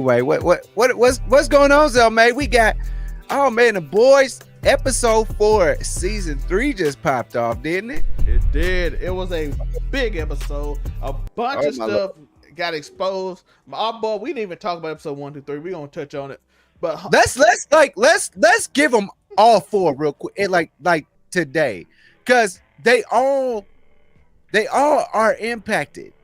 Wait, what's going on, Zelmay? We got, oh man, the boys episode 4, season 3 just popped off, didn't it? It did. It was a big episode. A bunch of stuff got exposed. Our boy, we didn't even talk about episode 1, 2, 3. We're gonna touch on it. But let's give them all 4 real quick. And like today, because they all are impacted.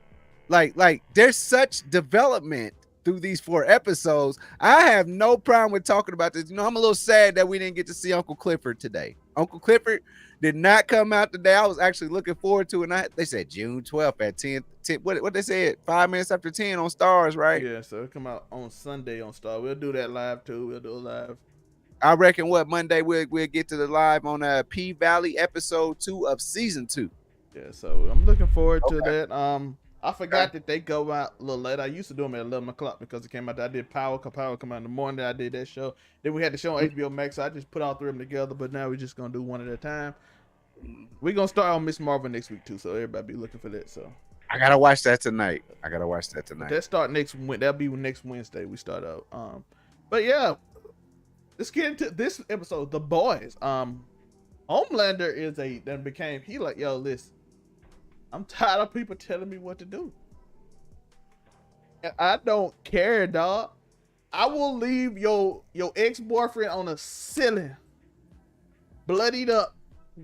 Like there's such development through these 4 episodes. I have no problem with talking about this. You know, I'm a little sad that we didn't get to see Uncle Clifford today. Uncle Clifford did not come out today. I was actually looking forward to it. They said June 12th at 10 what they said, 5 minutes after 10 on Stars, right? Yeah, so it come out on Sunday on Star. We'll do that live too. We'll do it live. I reckon Monday we'll get to the live on P Valley episode 2 of season 2. Yeah, so I'm looking forward to that. I forgot that they go out a little late. I used to do them at 11 o'clock because it came out. I did Power come out in the morning. I did that show. Then we had the show on HBO Max. So I just put all 3 of them together. But now we're just gonna do one at a time. We're gonna start on Miss Marvel next week too. So everybody be looking for that. So I gotta watch that tonight. That start that'll be next Wednesday. We start out. But yeah, let's get into this episode. The boys. Homelander he like, yo, listen. I'm tired of people telling me what to do. And I don't care, dog. I will leave your ex-boyfriend on a ceiling, bloodied up,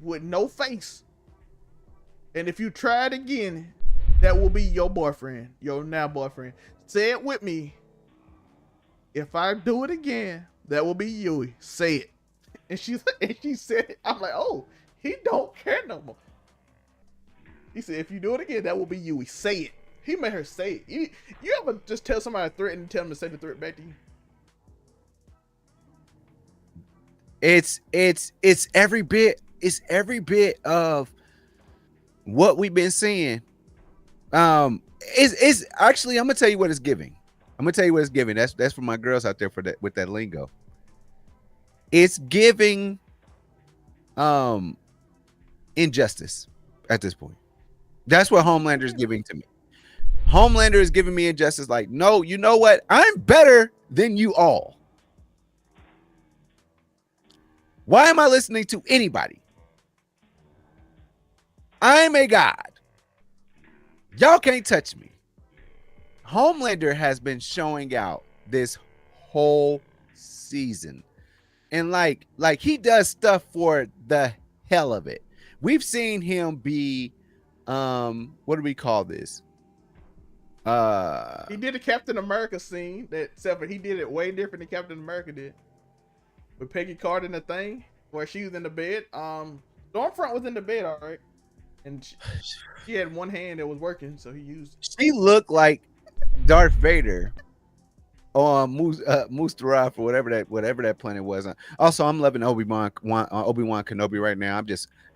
with no face. And if you try it again, that will be your boyfriend, your now boyfriend. Say it with me. If I do it again, that will be Yui. Say it. And she said it. I'm like, oh, he don't care no more. He said, if you do it again, that will be Yui. Say it. He made her say it. You ever just tell somebody a threat and tell them to say the threat back to you? It's every bit of what we've been seeing. It's actually, I'm gonna tell you what it's giving. That's for my girls out there with that lingo. It's giving injustice at this point. That's what Homelander is giving to me. Homelander is giving me injustice. Like, no, you know what? I'm better than you all. Why am I listening to anybody? I'm a god. Y'all can't touch me. Homelander has been showing out this whole season. And like he does stuff for the hell of it. We've seen him be what do we call this? He did a Captain America scene except for he did it way different than Captain America did. With Peggy Carter in the thing where she was in the bed. Stormfront was in the bed, all right. And she had one hand that was working, so he used it. She looked like Darth Vader on Mustafar or whatever that planet was. Also, I'm loving Obi-Wan Kenobi right now.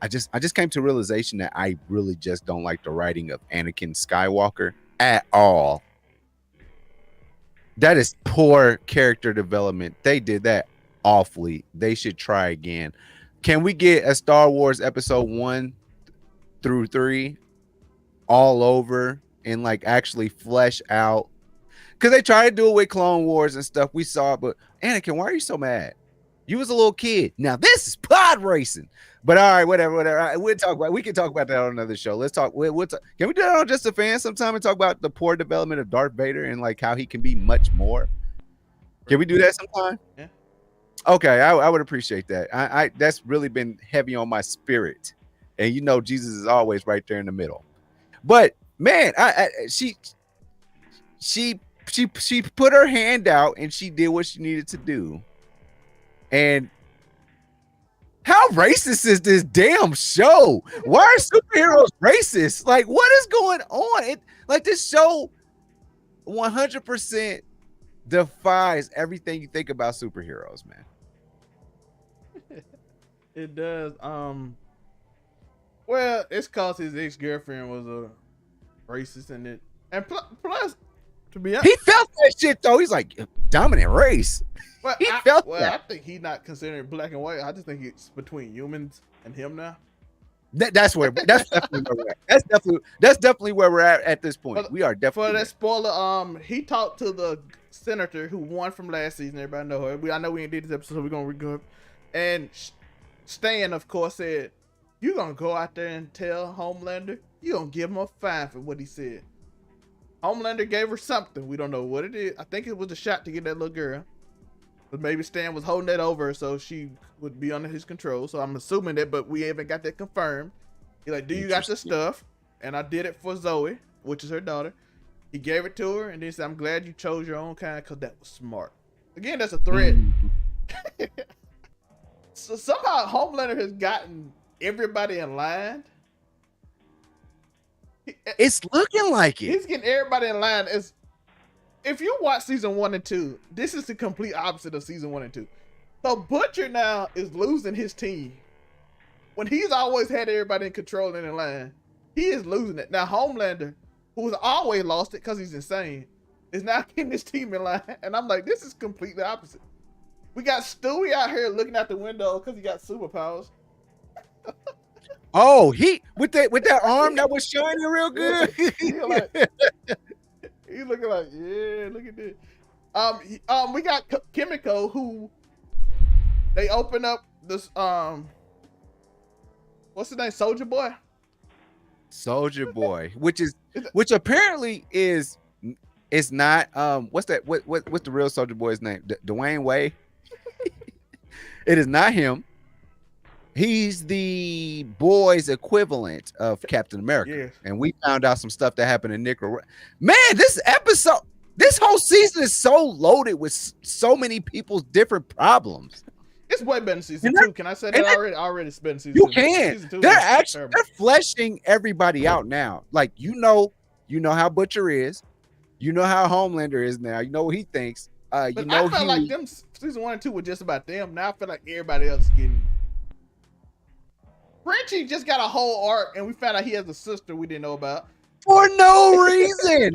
I just came to realization that I really just don't like the writing of Anakin Skywalker at all. That is poor character development. They did that awfully. They should try again. Can we get a Star Wars episode 1 through 3 all over and like actually flesh out? Because they tried to do it with Clone Wars and stuff. We saw it, but Anakin, why are you so mad? You was a little kid. Now this is pod racing. But all right, whatever. We can talk about that on another show. Let's talk. Can we do that on Just a Fan sometime and talk about the poor development of Darth Vader and like how he can be much more? Can we do that sometime? Yeah. Okay, I would appreciate that. I that's really been heavy on my spirit, and you know Jesus is always right there in the middle. But man, she put her hand out and she did what she needed to do. And how racist is this damn show? Why are superheroes racist? Like, what is going on? This show 100% defies everything you think about superheroes, man. It does. Well, it's cause his ex-girlfriend was a racist and plus, to be honest, he felt that shit though. He's like dominant race. Well, I think he's not considering black and white. I just think it's between humans and him now. That's definitely where we're at. That's definitely where we're at this point. We are definitely for that spoiler. He talked to the senator who won from last season. Everybody know her. I know we ain't did this episode, so we're gonna regroup. And Stan, of course, said, "You gonna go out there and tell Homelander? You gonna give him a fine for what he said?" Homelander gave her something. We don't know what it is. I think it was a shot to get that little girl. But maybe Stan was holding that over so she would be under his control. So I'm assuming that, but we haven't got that confirmed. He's like, "Do you got the stuff?" And I did it for Zoe, which is her daughter. He gave it to her and then said, "I'm glad you chose your own kind because that was smart." Again, that's a threat. So somehow Homelander has gotten everybody in line. It's looking like it. He's getting everybody in line. If you watch season 1 and 2, this is the complete opposite of season 1 and 2. So Butcher now is losing his team. When he's always had everybody in control and in line, he is losing it. Now Homelander, who's always lost it because he's insane, is now getting his team in line. And I'm like, this is completely opposite. We got Stuey out here looking out the window because he got superpowers. Oh, he with that arm that was shining real good. He's looking like, yeah, look at this. We got Kimiko, who they open up this what's his name, Soldier Boy, which apparently is not what's the real Soldier Boy's name? Dwayne Wade. It is not him. He's the boy's equivalent of Captain America. Yes. And we found out some stuff that happened in Nicaragua. Man, this whole season is so loaded with so many people's different problems. It's way better than season 2. Can I say that already? I already spent season 2. You can. They're fleshing everybody out now. Like, you know how Butcher is. You know how Homelander is now. You know what he thinks. I felt like them season 1 and 2 were just about them. Now I feel like everybody else is getting. Frenchie just got a whole arc, and we found out he has a sister we didn't know about for no reason.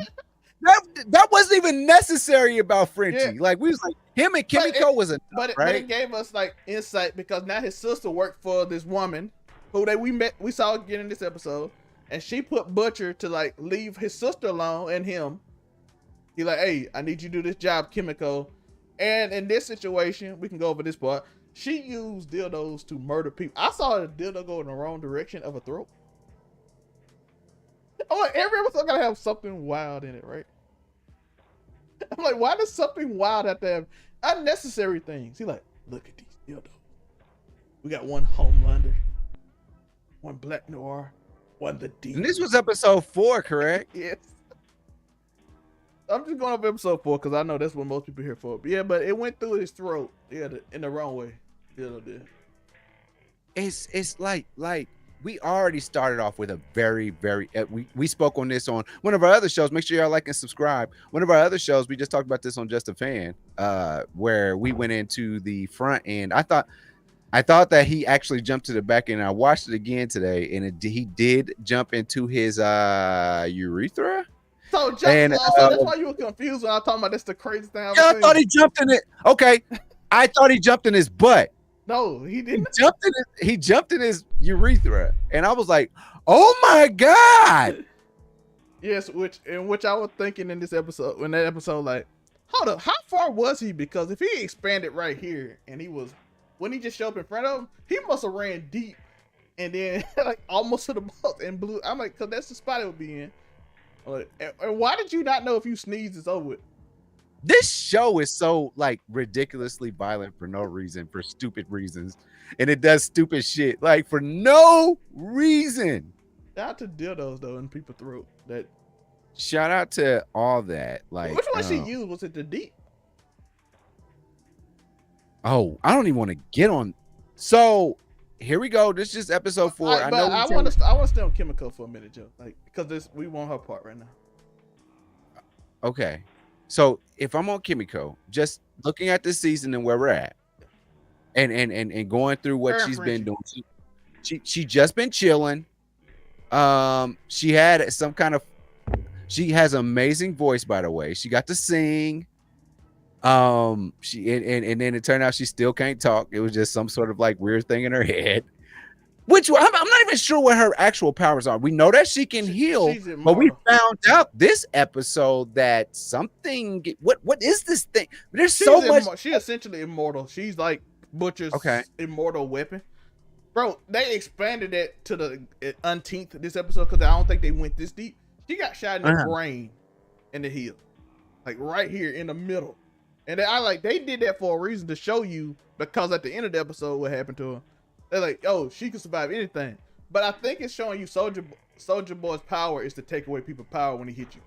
that wasn't even necessary about Frenchie. Yeah. Like, we was like, him and Kimiko was enough, but it gave us like insight because now his sister worked for this woman who we saw again in this episode, and she put Butcher to like leave his sister alone and him. He like, "Hey, I need you to do this job, Kimiko." And in this situation, we can go over this part. She used dildos to murder people. I saw a dildo go in the wrong direction of a throat. I'm like, every episode gotta have something wild in it, right? I'm like, why does something wild have to have unnecessary things? He like, "Look at these dildos. We got one Homelander, one Black Noir, one the Demon." And this was episode 4, correct? Yes. I'm just going over episode 4 because I know that's what most people here for. But yeah, but it went through his throat. Yeah, in the wrong way. It's like we already started off with a very, very we spoke on this on one of our other shows. Make sure y'all like and subscribe. One of our other shows, we just talked about this on Just a Fan, where we went into the front end. I thought that he actually jumped to the back end. I watched it again today, and he did jump into his urethra. So that's why you were confused when I was talking about this. The crazy thing. I thought he jumped in it. Okay, I thought he jumped in his butt. No, he didn't. He jumped in his urethra, and I was like, "Oh my god!" Yes, which I was thinking in that episode, like, hold up, how far was he? Because if he expanded right here, and when he just showed up in front of him, he must have ran deep, and then like almost to the belt and blew. I'm like, because that's the spot it would be in. And why did you not know if you sneeze it's over with? This show is so like ridiculously violent for no reason, for stupid reasons, and it does stupid shit like for no reason. Shout out to dildos though in people's throat. Shout out to all that. Like, which one she used? Was it the deep? Oh, I don't even want to get on. So here we go. This is just episode 4. I want to stay on Kimiko for a minute, Joe. Like, because we want her part right now. Okay. So if I'm on Kimiko, just looking at this season and where we're at, and going through what she's been doing, she just been chilling. She had some kind of. She has an amazing voice, by the way. She got to sing. She and then it turned out she still can't talk. It was just some sort of like weird thing in her head. Which I'm not even sure what her actual powers are. We know that she can heal, but we found out this episode that something. What is this thing? There's so much. She's essentially immortal. She's like Butcher's immortal weapon. Bro, they expanded that to the unteenth this episode because I don't think they went this deep. She got shot in the brain and the heel, like right here in the middle. And they did that for a reason to show you, because at the end of the episode, what happened to her. They're like, oh, she can survive anything. But I think it's showing you Soldier Boy's power is to take away people's power when he hit you.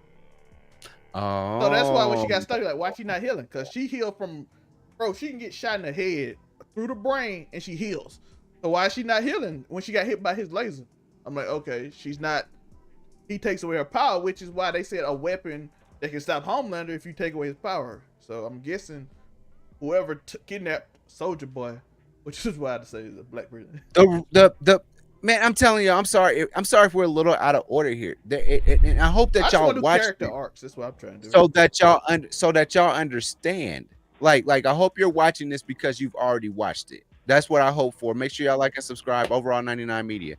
Oh. So that's why when she got stuck, like, why she not healing? Because she healed from, bro, she can get shot in the head through the brain and she heals. So why is she not healing when she got hit by his laser? I'm like, okay, she's not, he takes away her power, which is why they said a weapon that can stop Homelander if you take away his power. So I'm guessing whoever kidnapped Soldier Boy, which is why I had to say is a black person. The man, I'm telling you, I'm sorry if we're a little out of order here. And I hope that y'all watch character arcs. That's what I'm trying to do. So that y'all understand. Like I hope you're watching this because you've already watched it. That's what I hope for. Make sure y'all like and subscribe. Overall 99 Media.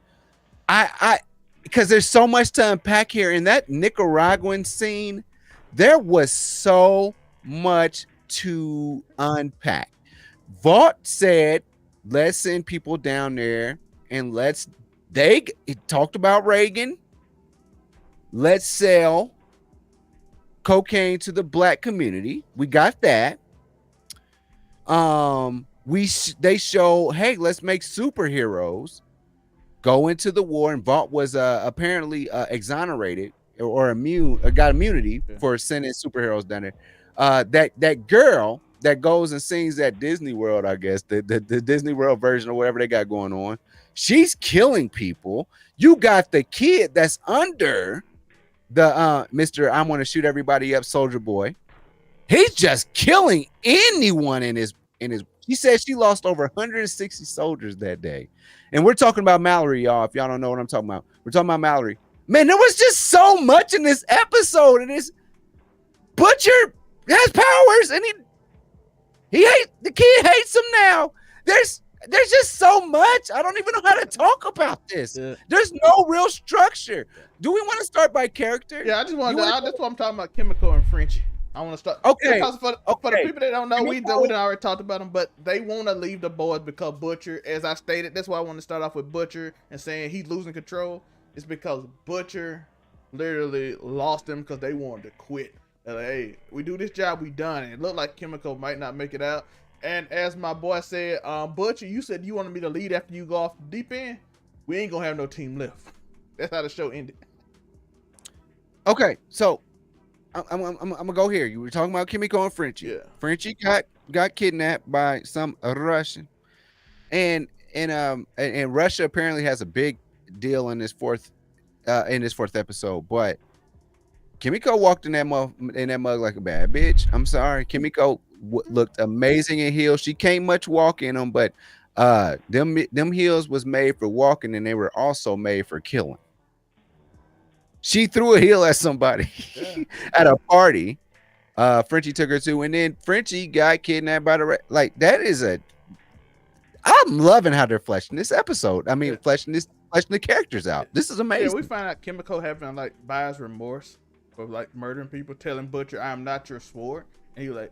I because there's so much to unpack here. In that Nicaraguan scene, there was so much to unpack. Vought said, let's send people down there and they talked about Reagan. Let's sell cocaine to the black community. We got that. They show, hey, let's make superheroes go into the war, and Vought was apparently exonerated or got immunity for sending superheroes down there. That girl that goes and sings at Disney World, I guess the Disney World version or whatever they got going on, she's killing people. You got the kid that's under the Mr. I want to shoot everybody up Soldier Boy. He's just killing anyone in his. She said she lost over 160 soldiers that day. And we're talking about Mallory, y'all. If y'all don't know what I'm talking about, we're talking about Mallory. Man, there was just so much in this episode. And this Butcher has powers, and the kid hates him now. There's just so much. I don't even know how to talk about this. Yeah. There's no real structure. Do we want to start by character? Yeah, I just want to. That's what I'm talking about. Kimiko and Frenchie. I want to start. Okay. Because for the people that don't know, we done already talked about them, but they want to leave the boys because Butcher, as I stated, that's why I want to start off with Butcher and saying he's losing control. It's because Butcher literally lost them because they wanted to quit. They're like, hey, we do this job, we done. And it looked like Kimiko might not make it out. And as my boy said, Butcher, you said you wanted me to lead after you go off the deep end. We ain't gonna have no team left. That's how the show ended. Okay, so I'm gonna go here. You were talking about Kimiko and Frenchie. Yeah. Frenchie got kidnapped by some Russian, and Russia apparently has a big deal in this fourth episode. But Kimiko walked in that mug like a bad bitch. I'm sorry, Kimiko looked amazing in heels. She can't much walk in them, but them heels was made for walking, and they were also made for killing. She threw a heel at somebody at a party. Frenchie took her to, and then Frenchie got kidnapped by the I'm loving how they're fleshing this episode. I mean, fleshing the characters out. This is amazing. Yeah, we find out Kimiko having buyer's remorse for murdering people, telling Butcher, "I am not your sword," and he was like,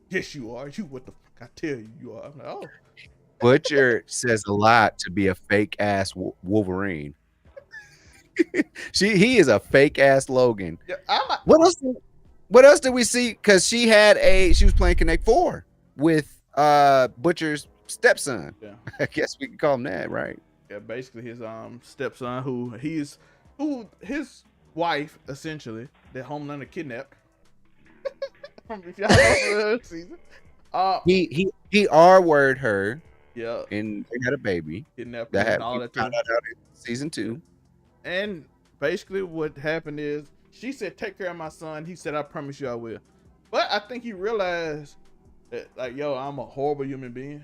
"Yes, you are. You what the fuck I tell you are." I'm like, oh. Butcher says a lot to be a fake ass Wolverine. He is a fake ass Logan. Yeah, what else did we see? Because she was playing Connect 4 with Butcher's stepson. Yeah. I guess we can call him that, right? Yeah, basically his stepson, who his wife essentially that Homelander kidnapped. If y'all know the season. He R-word her. Yeah. And they had a baby. Kidnapped that and all that time. Out in season 2. And basically what happened is she said, "Take care of my son." He said, "I promise you I will." But I think he realized that, I'm a horrible human being.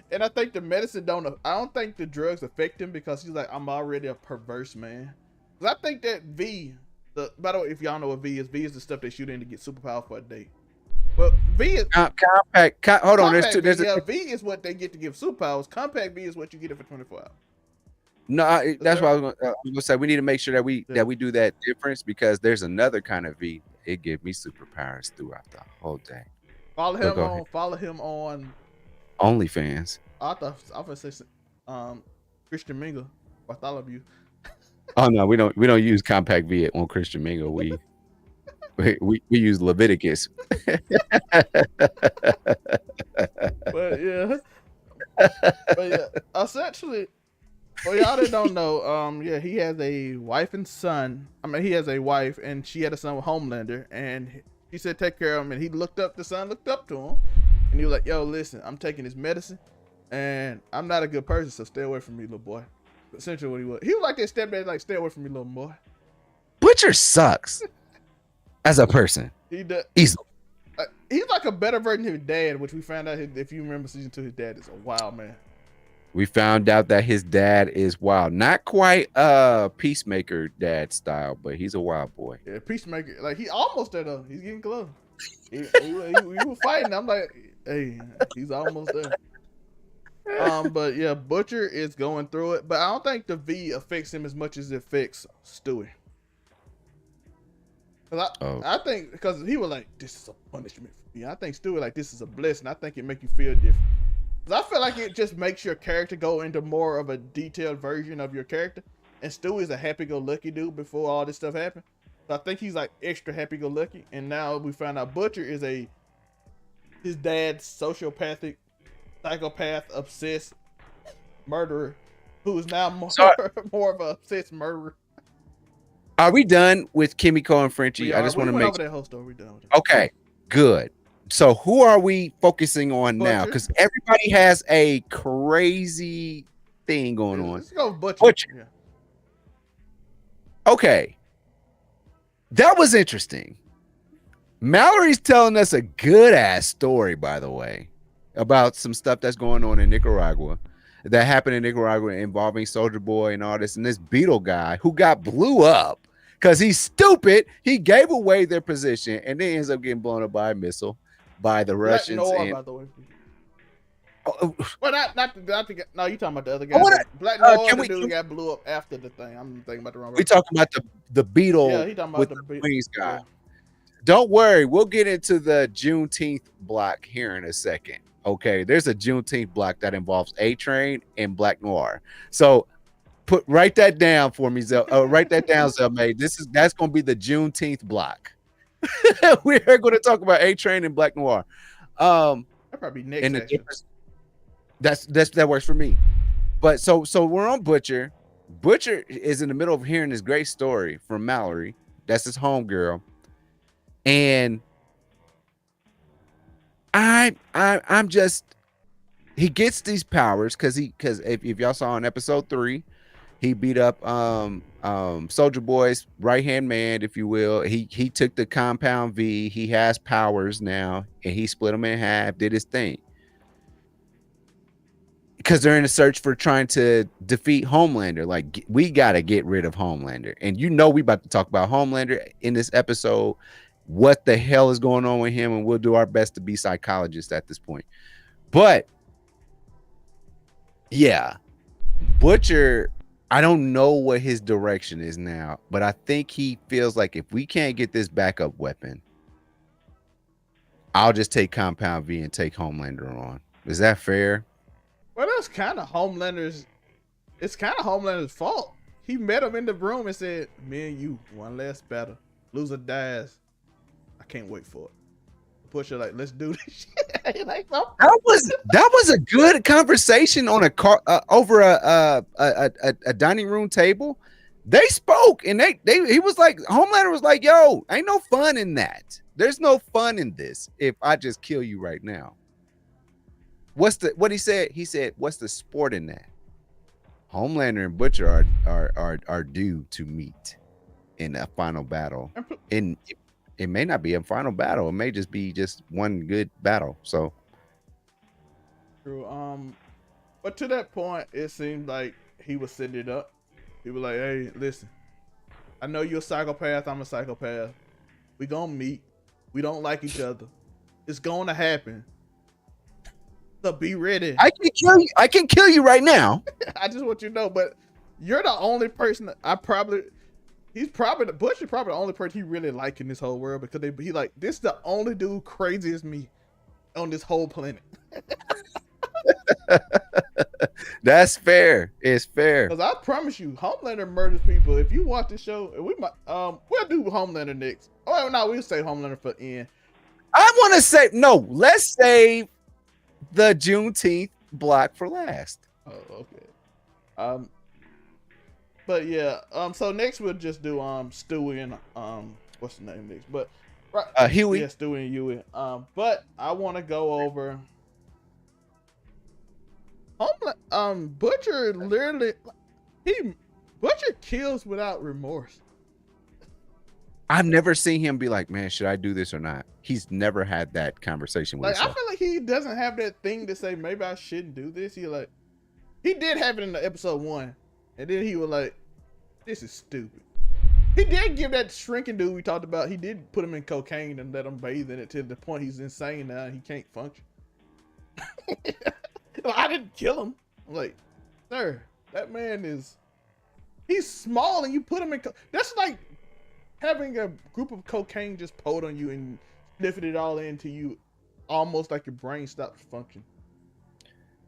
And I think the medicine I don't think the drugs affect him because he's like, I'm already a perverse man. Because I think that by the way, if y'all know what V is the stuff they shoot in to get superpower for a day. Well, V is compact. Hold on, compact there's V. a Yeah, V is what they get to give superpowers. Compact V is what you get it for 24 hours. no. That's why I was There- gonna say we need to make sure that we Yeah. do that difference because there's another kind of V. It gives me superpowers throughout the whole day. Follow Go him on. ahead. Follow him on. OnlyFans. I was say Christian Mingle, Bartholomew. Oh no, we don't use compact V on Christian Mingle. We use Leviticus. But yeah, essentially, for y'all that don't know, yeah, he has a wife and son. I mean, he has a wife and she had a son with Homelander, and he said take care of him, and he looked up. The son looked up to him, and he was like, "Yo, listen, I'm taking this medicine, and I'm not a good person, so stay away from me, little boy." Essentially, what he was like that stepdad, like, "Stay away from me, little boy." Butcher sucks as a person. He does. Easily. He's like a better version of his dad, which we found out. If you remember season 2, his dad is a wild man. We found out that his dad is wild. Not quite Peacemaker dad style, but he's a wild boy. Yeah, Peacemaker. Like, he almost there, though. He's getting close. We were fighting. I'm like, hey, he's almost there. But yeah, Butcher is going through it. But I don't think the V affects him as much as it affects Stuey. I think because he was like, this is a punishment for me. I think Stuey like, this is a blessing. I think it make you feel different. I feel like it just makes your character go into more of a detailed version of your character. And Stewie's a happy-go-lucky dude before all this stuff happened. So I think he's like extra happy-go-lucky. And now we found out Butcher is his dad's sociopathic, psychopath, obsessed murderer, who is now more of a obsessed murderer. Are we done with Kimiko and Frenchie? I just want to make over that whole story. We done with it. Okay, good. So who are we focusing on now? Because everybody has a crazy thing going on. Let's go with Butcher. Yeah. Okay. That was interesting. Mallory's telling us a good ass story, by the way, about some stuff that's going on in Nicaragua. That happened in Nicaragua involving Soldier Boy and all this. And this Beetle guy who got blew up because he's stupid. He gave away their position and then ends up getting blown up by a missile. By the Russians. Noir, by the way. Well, no, you talking about the other guy. Black Noir, the dude got blew up after the thing. I'm thinking about the wrong. We talking about the Beetle. Yeah, he talking about the wings guy. Yeah. Don't worry, we'll get into the Juneteenth block here in a second. Okay, there's a Juneteenth block that involves A-Train and Black Noir. So write that down for me, write that down, Zelmay. That's gonna be the Juneteenth block. We are going to talk about A-Train and Black Noir. That probably next. That works for me. But so we're on Butcher. Butcher is in the middle of hearing this great story from Mallory. That's his homegirl. And I'm just, he gets these powers because if y'all saw in episode 3, he beat up Soldier Boy's right-hand man, if you will. He took the compound V. He has powers now, and he split them in half, did his thing. Because they're in a search for trying to defeat Homelander. Like, we got to get rid of Homelander. And you know we about to talk about Homelander in this episode. What the hell is going on with him? And we'll do our best to be psychologists at this point. But, yeah, Butcher... I don't know what his direction is now, but I think he feels like if we can't get this backup weapon, I'll just take Compound V and take Homelander on. Is that fair? Well, that's kind of Homelander's. It's kind of Homelander's fault. He met him in the room and said, "Me and you, one last battle. Loser dies. I can't wait for it." Butcher like, "Let's do this shit." Like, oh. That was a good conversation on a car over a dining room table. They spoke and he was like, Homelander was like, "Yo, ain't no fun in that. There's no fun in this if I just kill you right now." What he said? He said, "What's the sport in that?" Homelander and Butcher are due to meet in a final battle. It may not be a final battle. It may just be one good battle. So true. But to that point, it seemed like he was setting it up. He was like, "Hey, listen, I know you're a psychopath. I'm a psychopath. We gonna meet. We don't like each other. It's going to happen. So be ready. I can kill you. I can kill you right now. I just want you to know, but you're the only person that he's probably the only person he really like in this whole world, because he like, this is the only dude crazy as me on this whole planet. That's fair. It's fair. Because I promise you, Homelander murders people. If you watch the show, and we might we'll do Homelander next. Oh no, we'll say Homelander for end. I want to say no. Let's save the Juneteenth block for last. Oh, okay. But yeah, so next we'll just do Stuey and what's the name next? But right, Huey. Yeah, Stuey and Huey. But I want to go over Butcher. Literally, Butcher kills without remorse. I've never seen him be like, man, should I do this or not? He's never had that conversation with himself. I feel like he doesn't have that thing to say, maybe I shouldn't do this. He did have it in the episode 1. And then he was like, this is stupid. He did give that shrinking dude we talked about, he did put him in cocaine and let him bathe in it to the point he's insane now and he can't function. I didn't kill him. I'm like, sir, that man he's small and you put him in, that's like having a group of cocaine just poured on you and sniffing it all into you, almost like your brain stops functioning.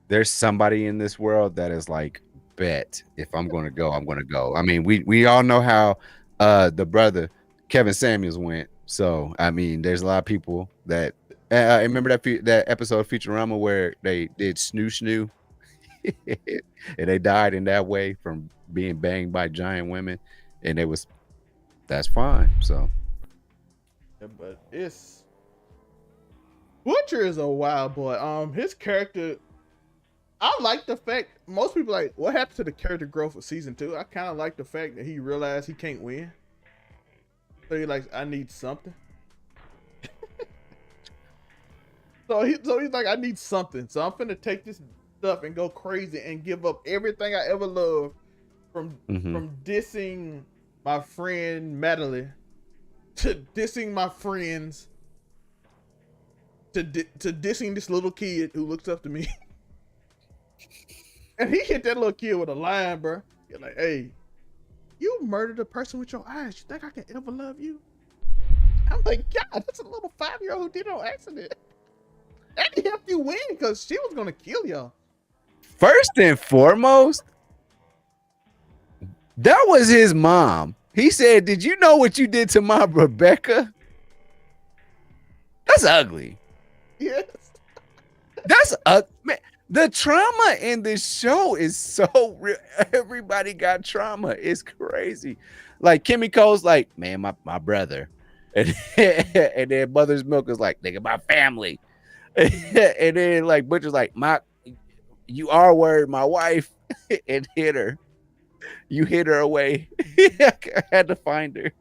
There's somebody in this world that is like, bet if I'm going to go, I'm going to go. I mean, we all know how the brother Kevin Samuels went. So I mean, there's a lot of people that I remember that episode of Futurama where they did snoo and they died in that way from being banged by giant women, and that's fine. So yeah, but Butcher is a wild boy. His character, I like the fact most people like, what happened to the character growth of season 2? I kind of like the fact that he realized he can't win. So he's like, I need something. so he's like, I need something. So I'm finna take this stuff and go crazy and give up everything I ever loved from dissing my friend Madeline to dissing my friends to dissing this little kid who looks up to me. And he hit that little kid with a line, bro. You're like, hey, you murdered a person with your eyes. You think I can ever love you? I'm like, God, that's a little 5-year-old who did it on accident. And he helped you win because she was going to kill y'all. First and foremost, that was his mom. He said, did you know what you did to my Rebecca? That's ugly. Yes. That's man. The trauma in this show is so real. Everybody got trauma. It's crazy. Like Kimiko's like, man, my brother. And then Mother's Milk is like, nigga, my family. And then like Butcher's like, you are worried, my wife, and hit her. You hid her away. I had to find her.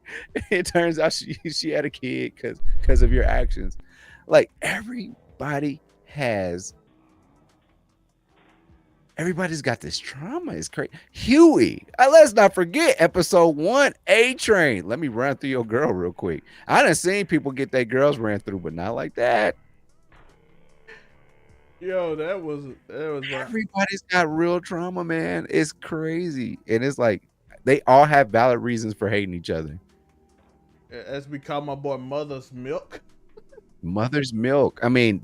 It turns out she had a kid because of your actions. Like everybody's got this trauma. It's crazy. Huey, let's not forget episode 1, A-Train. Let me run through your girl real quick. I done seen people get their girls ran through, but not like that. Yo, that was everybody's got real trauma, man. It's crazy. And it's like they all have valid reasons for hating each other. As we call my boy Mother's Milk. Mother's Milk. I mean,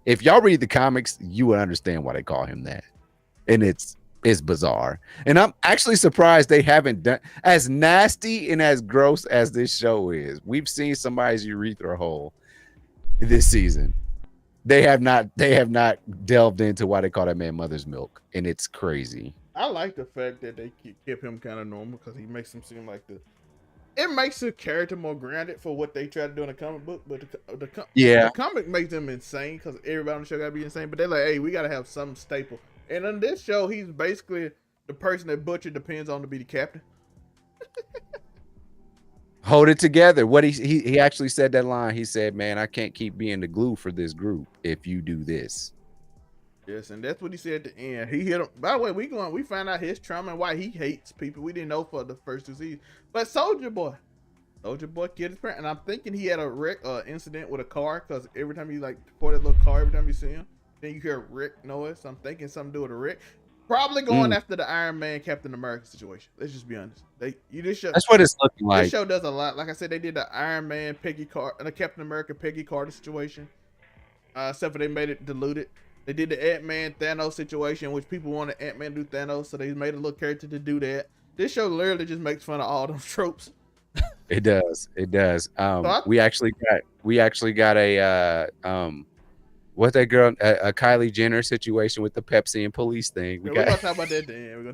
if y'all read the comics, you would understand why they call him that. And it's bizarre. And I'm actually surprised they haven't done as nasty and as gross as this show is. We've seen somebody's urethra hole this season. They have not delved into why they call that man Mother's Milk, and it's crazy. I like the fact that they keep him kind of normal because he makes him seem like it makes the character more grounded for what they try to do in the comic book, but the comic makes them insane because everybody on the show gotta be insane. But they're like, hey, we gotta have some staple. And on this show, he's basically the person that Butcher depends on to be the captain. Hold it together. What he actually said that line. He said, man, I can't keep being the glue for this group if you do this. Yes, and that's what he said at the end. He hit him. By the way, we find out his trauma and why he hates people. We didn't know for the first 2 seasons. But Soldier Boy, Soldier Boy killed his parent, and I'm thinking he had a wreck incident with a car because every time you like pour that little car, every time you see him, then you hear a wreck noise. So I'm thinking something to do with a wreck. Probably going after the Iron Man Captain America situation. Let's just be honest. That's what it's looking like. This show does a lot. Like I said, they did the Iron Man the Captain America Peggy Carter situation. Except for they made it diluted. They did the Ant-Man Thanos situation, which people wanted Ant-Man to do Thanos, so they made a little character to do that. This show literally just makes fun of all those tropes. It does. We actually got a what that girl, a Kylie Jenner situation with the Pepsi and police thing. We're gonna talk about that then.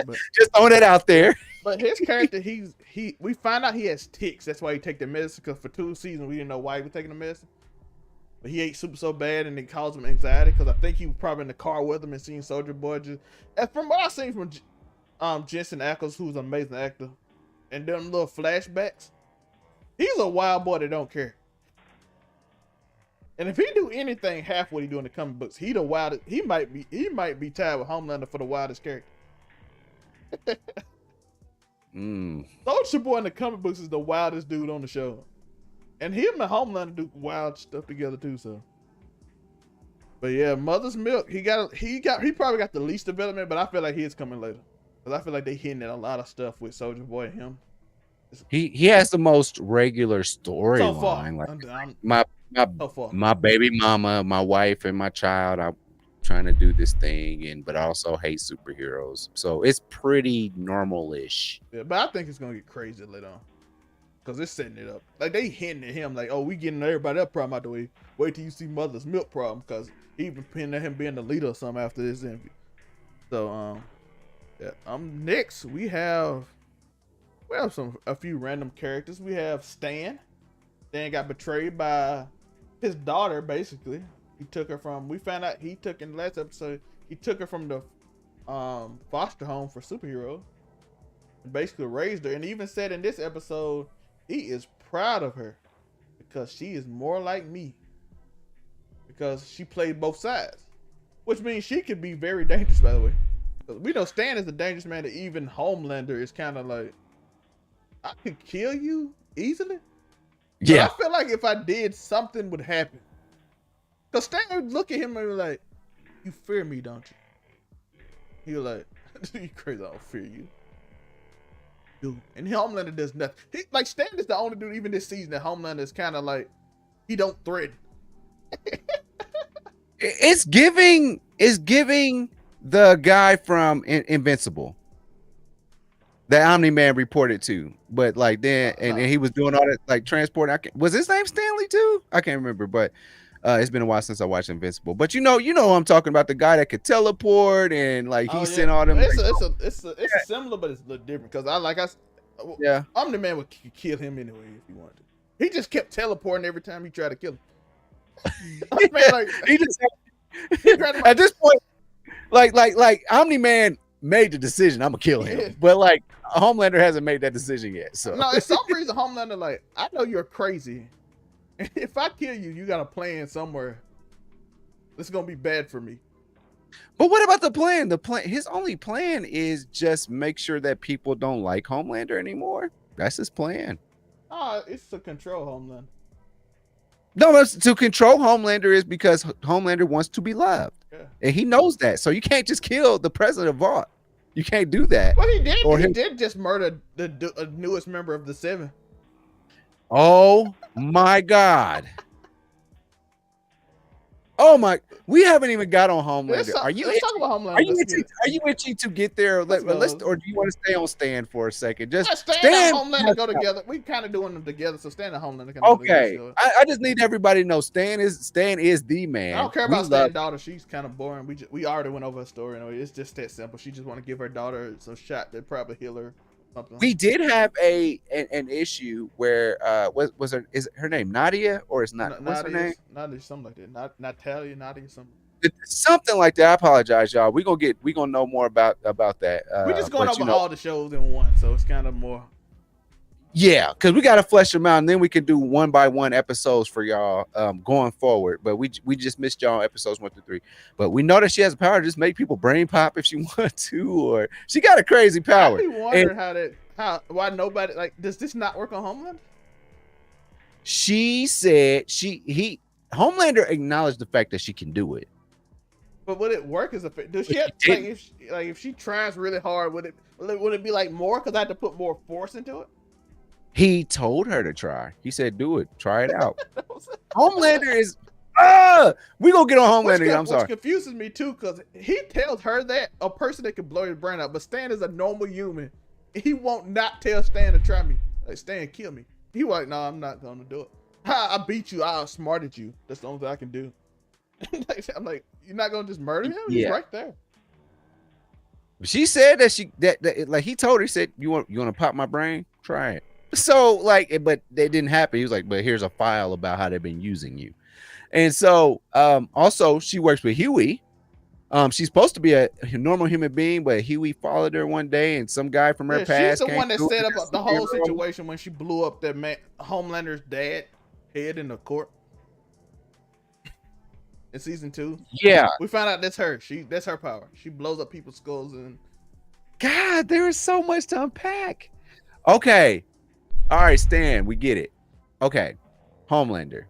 But just throwing it out there. But his character, we find out he has tics. That's why he take the medicine. Because for 2 seasons we didn't know why he was taking the medicine. But he ate soup so bad and it caused him anxiety. Because I think he was probably in the car with him and seeing Soldier Boy. And from what I seen from Jensen Ackles, who's an amazing actor, and them little flashbacks, he's a wild boy that don't care. And if he do anything half what he do in the comic books, he the wildest. He might be tied with Homelander for the wildest character. Soldier Boy in the comic books is the wildest dude on the show, and him and Homelander do wild stuff together too. So, but yeah, Mother's Milk. He probably got the least development, but I feel like he's coming later because I feel like they hitting at a lot of stuff with Soldier Boy and him. He has the most regular storyline. Like my baby mama, my wife, and my child. I'm trying to do this thing, but also hate superheroes. So it's pretty normal-ish. Yeah, but I think it's gonna get crazy later on because it's setting it up. Like they hinting at him, like, "Oh, we getting everybody that problem out the way. Wait till you see Mother's Milk problem," because he even pinned at him being the leader or something after this interview. So next we have a few random characters. We have Stan. Stan got betrayed by his daughter, basically. He took her from, we found out he took in the last episode, he took her from the foster home for superheroes and basically raised her, and even said in this episode he is proud of her because she is more like me because she played both sides, which means she could be very dangerous, by the way. We know Stan is a dangerous man that even Homelander is kind of like, I could kill you easily. Yeah. But I feel like if I did, something would happen. Because Stan would look at him and be like, "You fear me, don't you?" He was like, "You crazy, I don't fear you." Dude. And Homelander does nothing. Stan is the only dude, even this season, that Homelander is kind of like, he don't threaten. It's giving the guy from Invincible that Omni-Man reported to, but like then and he was doing all that like transporting. Was his name Stanley too? I can't remember, but it's been a while since I watched Invincible. But you know who I'm talking about, the guy that could teleport and like he sent all them. It's similar, but it's a little different because Omni-Man would kill him anyway if he wanted to. He just kept teleporting every time he tried to kill him. At this point, like Omni-Man made the decision, I'm gonna kill him, but like Homelander hasn't made that decision yet. So no, for some reason Homelander like, I know you're crazy, and if I kill you, you got a plan somewhere. This is gonna be bad for me. But what about the plan? His only plan is just make sure that people don't like Homelander anymore. That's his plan. It's to control Homelander. No, that's to control Homelander is because Homelander wants to be loved. Yeah. And he knows that. So you can't just kill the president of Vought. You can't do that. Well, he did. He did just murder the newest member of the Seven. Oh my God. Oh my! We haven't even got on Homelander. Let's talk about Homelander. Are you itching to get there? Or do you want to stay on Stan for a second? Just Stan and Homelander go together. We kind of doing them together, so Stan and Homelander. Okay, I just need everybody to know Stan is the man. I don't care about Stan's daughter. She's kind of boring. We already went over her story. Anyway. It's just that simple. She just want to give her daughter some shot that probably heal her. Something. We did have an issue where is her name Nadia or is not what's her name? Nadia, something like that. Natalia, Nadia, something. Something like that. I apologize, y'all. We're gonna know more about that. We're just going over all the shows in one, so it's kind of more. Yeah, because we got to flesh them out, and then we can do 1-by-1 episodes for y'all going forward. But we just missed y'all episodes 1 through 3. But we know that she has the power to just make people brain pop if she wants to, or she got a crazy power. I be wondering How? Why nobody like? Does this not work on Homelander? She said Homelander acknowledged the fact that she can do it. But would it work as a? Does she have, if she tries really hard? Would it be like more? Because I had to put more force into it. He told her to try. He said, "Do it. Try it out." Homelander is. We gonna get on Homelander. I'm sorry. Which confuses me too, because he tells her that a person that can blow his brain out, but Stan is a normal human. He won't not tell Stan to try me. Like, Stan, kill me. He was like, no, I'm not gonna do it. I beat you. I outsmarted you. That's the only thing I can do. I'm like, you're not gonna just murder him? He's right there. She said that like he told her, he said, you want to pop my brain? Try it. So like, but that didn't happen. He was like, but here's a file about how they've been using you. And so also she works with Huey. She's supposed to be a normal human being, but Huey followed her one day, and some guy from her past. She's the one that set up the whole situation when she blew up that Homelander's dad head in the court in season 2. Yeah, we found out that's her. That's her power. She blows up people's skulls. And God, there is so much to unpack. Okay, all right, Stan, we get it. Okay, Homelander,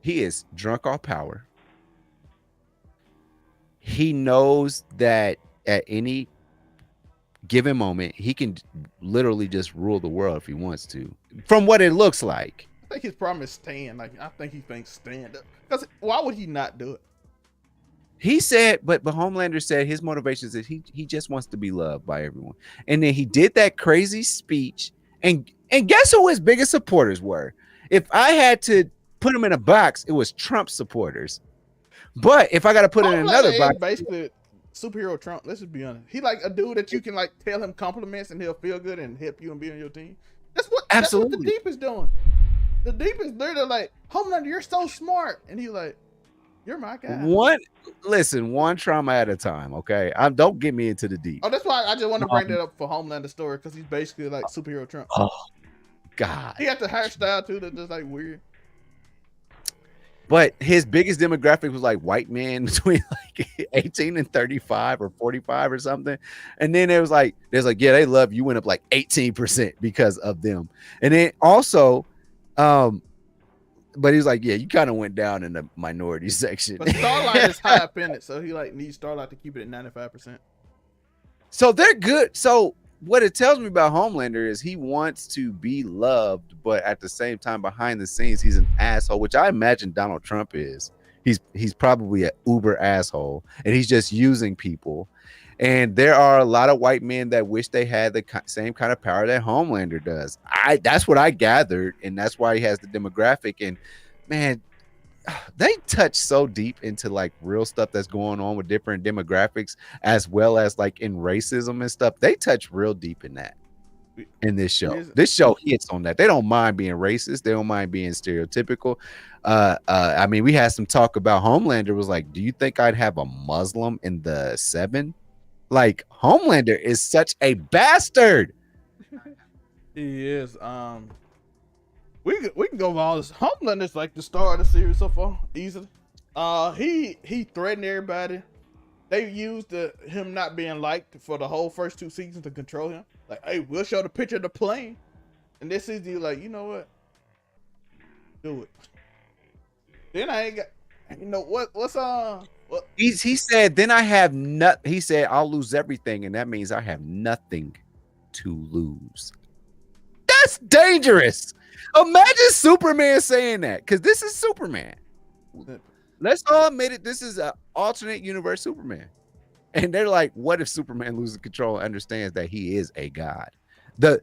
he is drunk off power. He knows that at any given moment, he can literally just rule the world if he wants to, from what it looks like. I think his problem is Stan. Like, I think he thinks Stan. Because why would he not do it? He said, but Homelander said his motivation is that he just wants to be loved by everyone. And then he did that crazy speech. And guess who his biggest supporters were? If I had to put him in a box, it was Trump supporters. But if I got to put it in another box, basically superhero Trump. Let's just be honest. He like a dude that you can like tell him compliments and he'll feel good and help you and be on your team. That's what the Deep is doing. The Deep is literally like, Homelander, you're so smart, and he's like, you're my guy. One trauma at a time. Okay, don't get me into the Deep. Oh, that's why I just want to bring that up for Homelander story, because he's basically like superhero Trump. Oh God, he got the hairstyle too that's just like weird. But his biggest demographic was like white men between like 18 and 35 or 45 or something. And then there's like, yeah, they love you, went up like 18% because of them. And then also, but he's like, yeah, you kind of went down in the minority section. But Starlight is high up in it, so he like needs Starlight to keep it at 95%. So they're good. So what it tells me about Homelander is he wants to be loved, but at the same time, behind the scenes, he's an asshole, which I imagine Donald Trump is. He's probably an uber asshole, and he's just using people. And there are a lot of white men that wish they had the same kind of power that Homelander does. That's what I gathered, and that's why he has the demographic. And man, they touch so deep into like real stuff that's going on with different demographics, as well as like in racism and stuff. They touch real deep in that in this show. This show hits on that. They don't mind being racist. They don't mind being stereotypical. I mean, we had some talk about Homelander was like, do you think I'd have a Muslim in the 7? Like, Homelander is such a bastard. He is. We can go over all this. Homelander's like the star of the series so far, easily. He threatened everybody. They used him not being liked for the whole first 2 seasons to control him. Like, hey, we'll show the picture of the plane, and this season you're like, you know what? Do it. Then I ain't got. You know what's He said, then I have he said, I'll lose everything, and that means I have nothing to lose. That's dangerous. Imagine Superman saying that, because this is Superman. Let's all admit it. This is an alternate universe Superman. And they're like, what if Superman loses control and understands that he is a god? That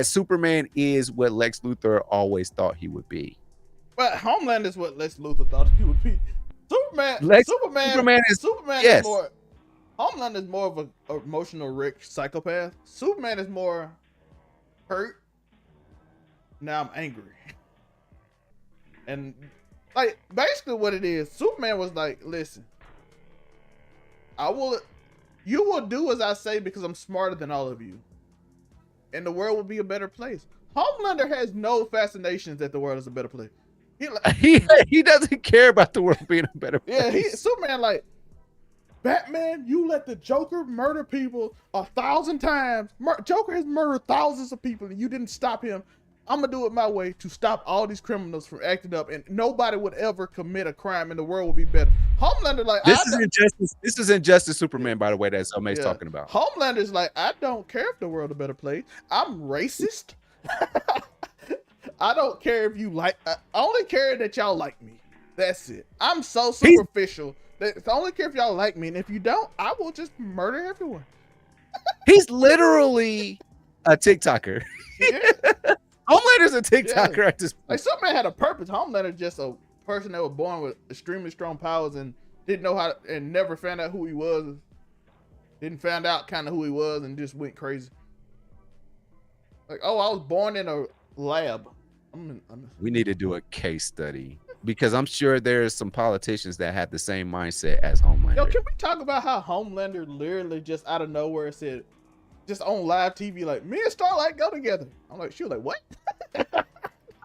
Superman is what Lex Luthor always thought he would be. But Homeland is what Lex Luthor thought he would be. Superman is more. Homeland is more of an emotional rich psychopath. Superman is more hurt. Now I'm angry. And like basically what it is, Superman was like, listen, you will do as I say because I'm smarter than all of you. And the world will be a better place. Homelander has no fascinations that the world is a better place. He doesn't care about the world being a better place. Yeah, Superman like, Batman, you let the Joker murder people 1,000 times. Joker has murdered thousands of people and you didn't stop him. I'm gonna do it my way to stop all these criminals from acting up, and nobody would ever commit a crime, and the world would be better. Homelander, like, this is injustice. This is Injustice Superman, by the way. That somebody's talking about. Homelander's like, I don't care if the world a better place. I'm racist. I don't care if you like. I only care that y'all like me. That's it. I'm so superficial. I only care if y'all like me, and if you don't, I will just murder everyone. He's literally a TikToker. Yeah. Homelander's a TikToker at this point. Like, some man had a purpose. Homelander just a person that was born with extremely strong powers and didn't know how to, and never found out who he was. Didn't find out kind of who he was and just went crazy. Like, oh, I was born in a lab. We need to do a case study because I'm sure there's some politicians that have the same mindset as Homelander. Yo, can we talk about how Homelander literally just out of nowhere said, just on live TV, like, me and Starlight go together. I'm like, she was like, what?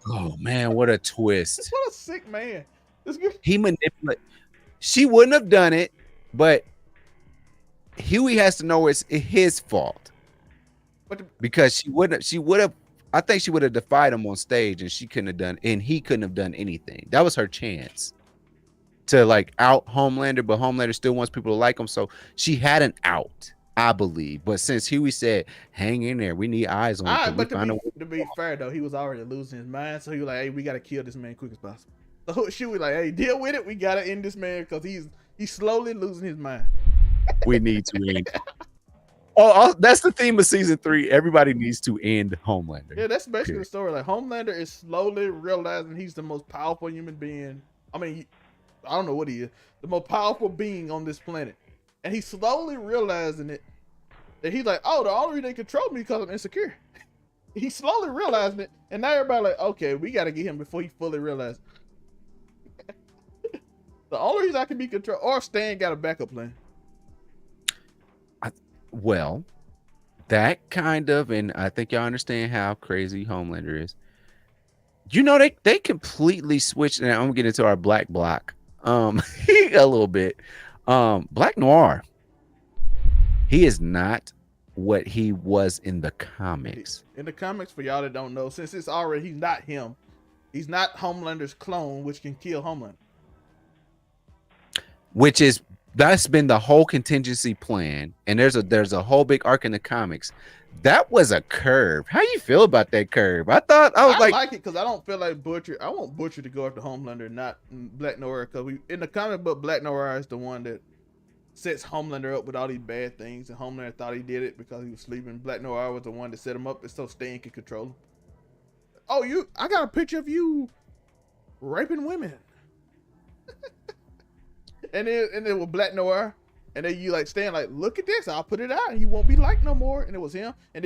Oh man, what a twist. What a sick man. He manipulated. She wouldn't have done it, but Huey has to know it's his fault. Because she would have, I think she would have defied him on stage and she couldn't have done, and he couldn't have done anything. That was her chance to like out Homelander, but Homelander still wants people to like him. So she had an out, I believe. But since Huey said, hang in there, we need eyes on him. But to be fair though, he was already losing his mind. So he was like, hey, we got to kill this man quick as possible. So she was like, hey, deal with it. We got to end this man because he's slowly losing his mind. We need to end. Oh, that's the theme of season 3. Everybody needs to end Homelander. Yeah, that's basically the story. Like, Homelander is slowly realizing he's the most powerful human being. I mean, I don't know what he is. The most powerful being on this planet. And he's slowly realizing it. That he's like, oh, the only reason they control me because I'm insecure. He's slowly realizing it. And now everybody like, okay, we got to get him before he fully realizes. The only reason I can be controlled, or Stan got a backup plan. Well, that kind of, and I think y'all understand how crazy Homelander is. You know, they completely switched. Now I'm gonna get into our black block a little bit. Black Noir, he is not what he was in the comics. In the comics, for y'all that don't know, since it's already, he's not him. He's not Homelander's clone, which can kill Homelander. That's been the whole contingency plan, and there's a whole big arc in the comics. That was a curve. How you feel about that curve? I like it because I don't feel like Butcher. I want Butcher to go after Homelander, not Black Noir. Because in the comic book, Black Noir is the one that sets Homelander up with all these bad things, and Homelander thought he did it because he was sleeping. Black Noir was the one that set him up, and so Stan could control him. Oh, I got a picture of you raping women. And then with Black Noir, and then you like Stan, like, look at this, I'll put it out and you won't be liked no more. And it was him. And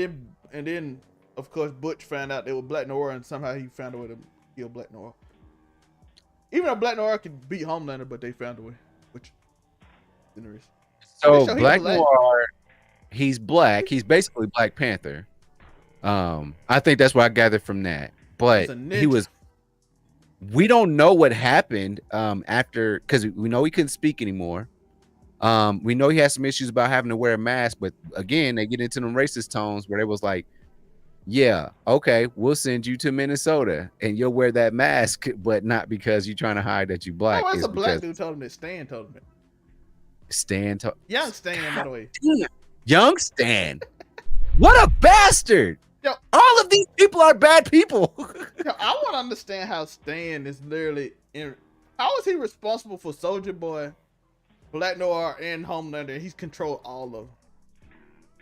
then of course Butch found out it was Black Noir, and somehow he found a way to kill Black Noir. Even though Black Noir could beat Homelander, but they found a way. Which is interesting. So Black Noir, he's black. He's basically Black Panther. I think that's what I gathered from that. But he was. We don't know what happened after, because we know he couldn't speak anymore. We know he has some issues about having to wear a mask, but again, they get into them racist tones where they was like, yeah, okay, we'll send you to Minnesota and you'll wear that mask, but not because you're trying to hide that you black. Oh, it's a black dude told him that. Stan told him that. Young Stan, by the way. Young Stan. What a bastard. Yo, all of these people are bad people. Yo, I want to understand how Stan is literally how is he responsible for Soldier Boy, Black Noir, and Homelander? He's controlled all of them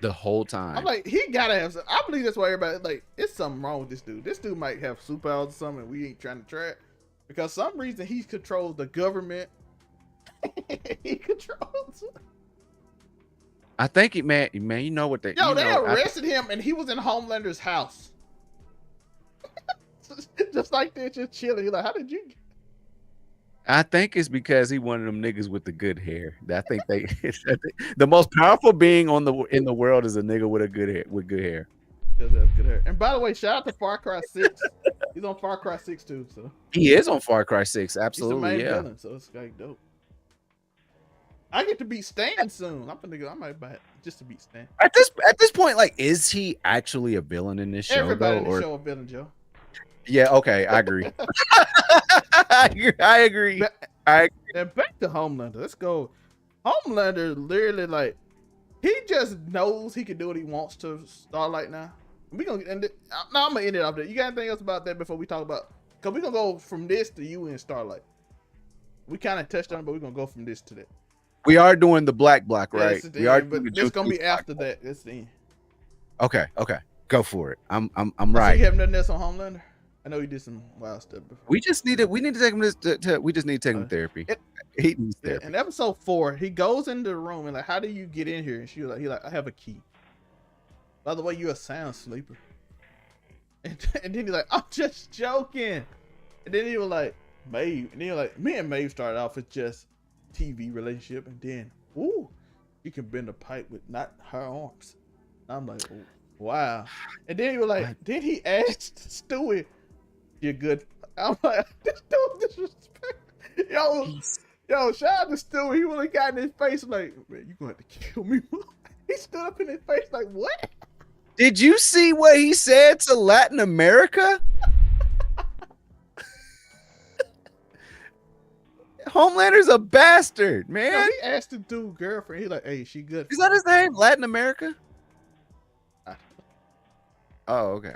the whole time. I'm like, he gotta have some. I believe that's why everybody like, it's something wrong with this dude. This dude might have superpowers or something, and we ain't trying to try it because some reason he controls the government. He controls. I think it, man, you know what they. Yo, they arrested him, and he was in Homelander's house, just like they're just chilling. He's like, how did you? I think it's because he one of them niggas with the good hair. I think the most powerful being in the world is a nigga with good hair. Does have good hair. And by the way, shout out to Far Cry 6. He's on Far Cry 6 too. So he is on Far Cry 6. Absolutely, he's the main villain, so it's like dope. I get to beat Stan soon. I'm gonna go. I might buy it just to beat Stan. At this point, like, is he actually a villain in this show? Everybody though, in the or show a villain, Joe. yeah, okay, I agree. I agree. And back to Homelander. Let's go. Homelander literally like he just knows he can do what he wants to Starlight now. We gonna end it. Now I'm gonna end it off there. You got anything else about that before we talk about? Cause we gonna go from this to you and Starlight. We kind of touched on it, but we're gonna go from this to that. We are doing the black block, right? Yeah, we are, but it's gonna be after that. It's the end. Okay, go for it. I'm So right. you have nothing else on Homelander? I know you did some wild stuff before. We need to take him we just need to take him to therapy. He needs therapy. In episode 4, he goes into the room and like, how do you get in here? And she was like, I have a key. By the way, you're a sound sleeper. And then he's like, I'm just joking. And then he was like, Maeve. And then he was like, me and Maeve started off with just TV relationship, and then, ooh, you can bend a pipe with not her arms. And I'm like, oh, wow. And then he was like, then he asked Stuey, you're good. I'm like, this dude disrespect. Yo, shout out to Stuey. He really got in his face like, man, you gonna have to kill me. He stood up in his face like, what? Did you see what he said to Latin America? Homelander's a bastard, man. Yo, he asked the dude girlfriend. He like, hey, she good. Is that his name? Latin America? Oh, okay.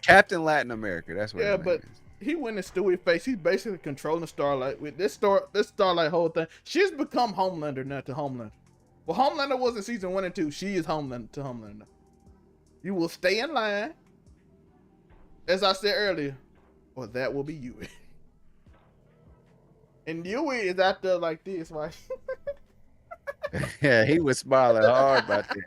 Captain Latin America. That's what. Yeah, but he went in Stewie's face. He's basically controlling Starlight with this Starlight whole thing. She's become Homelander now to Homelander. Well, Homelander was in season 1 and 2. She is Homelander to Homelander. You will stay in line, as I said earlier, or that will be you. And Yui is out there like this, right? Yeah, he was smiling hard about the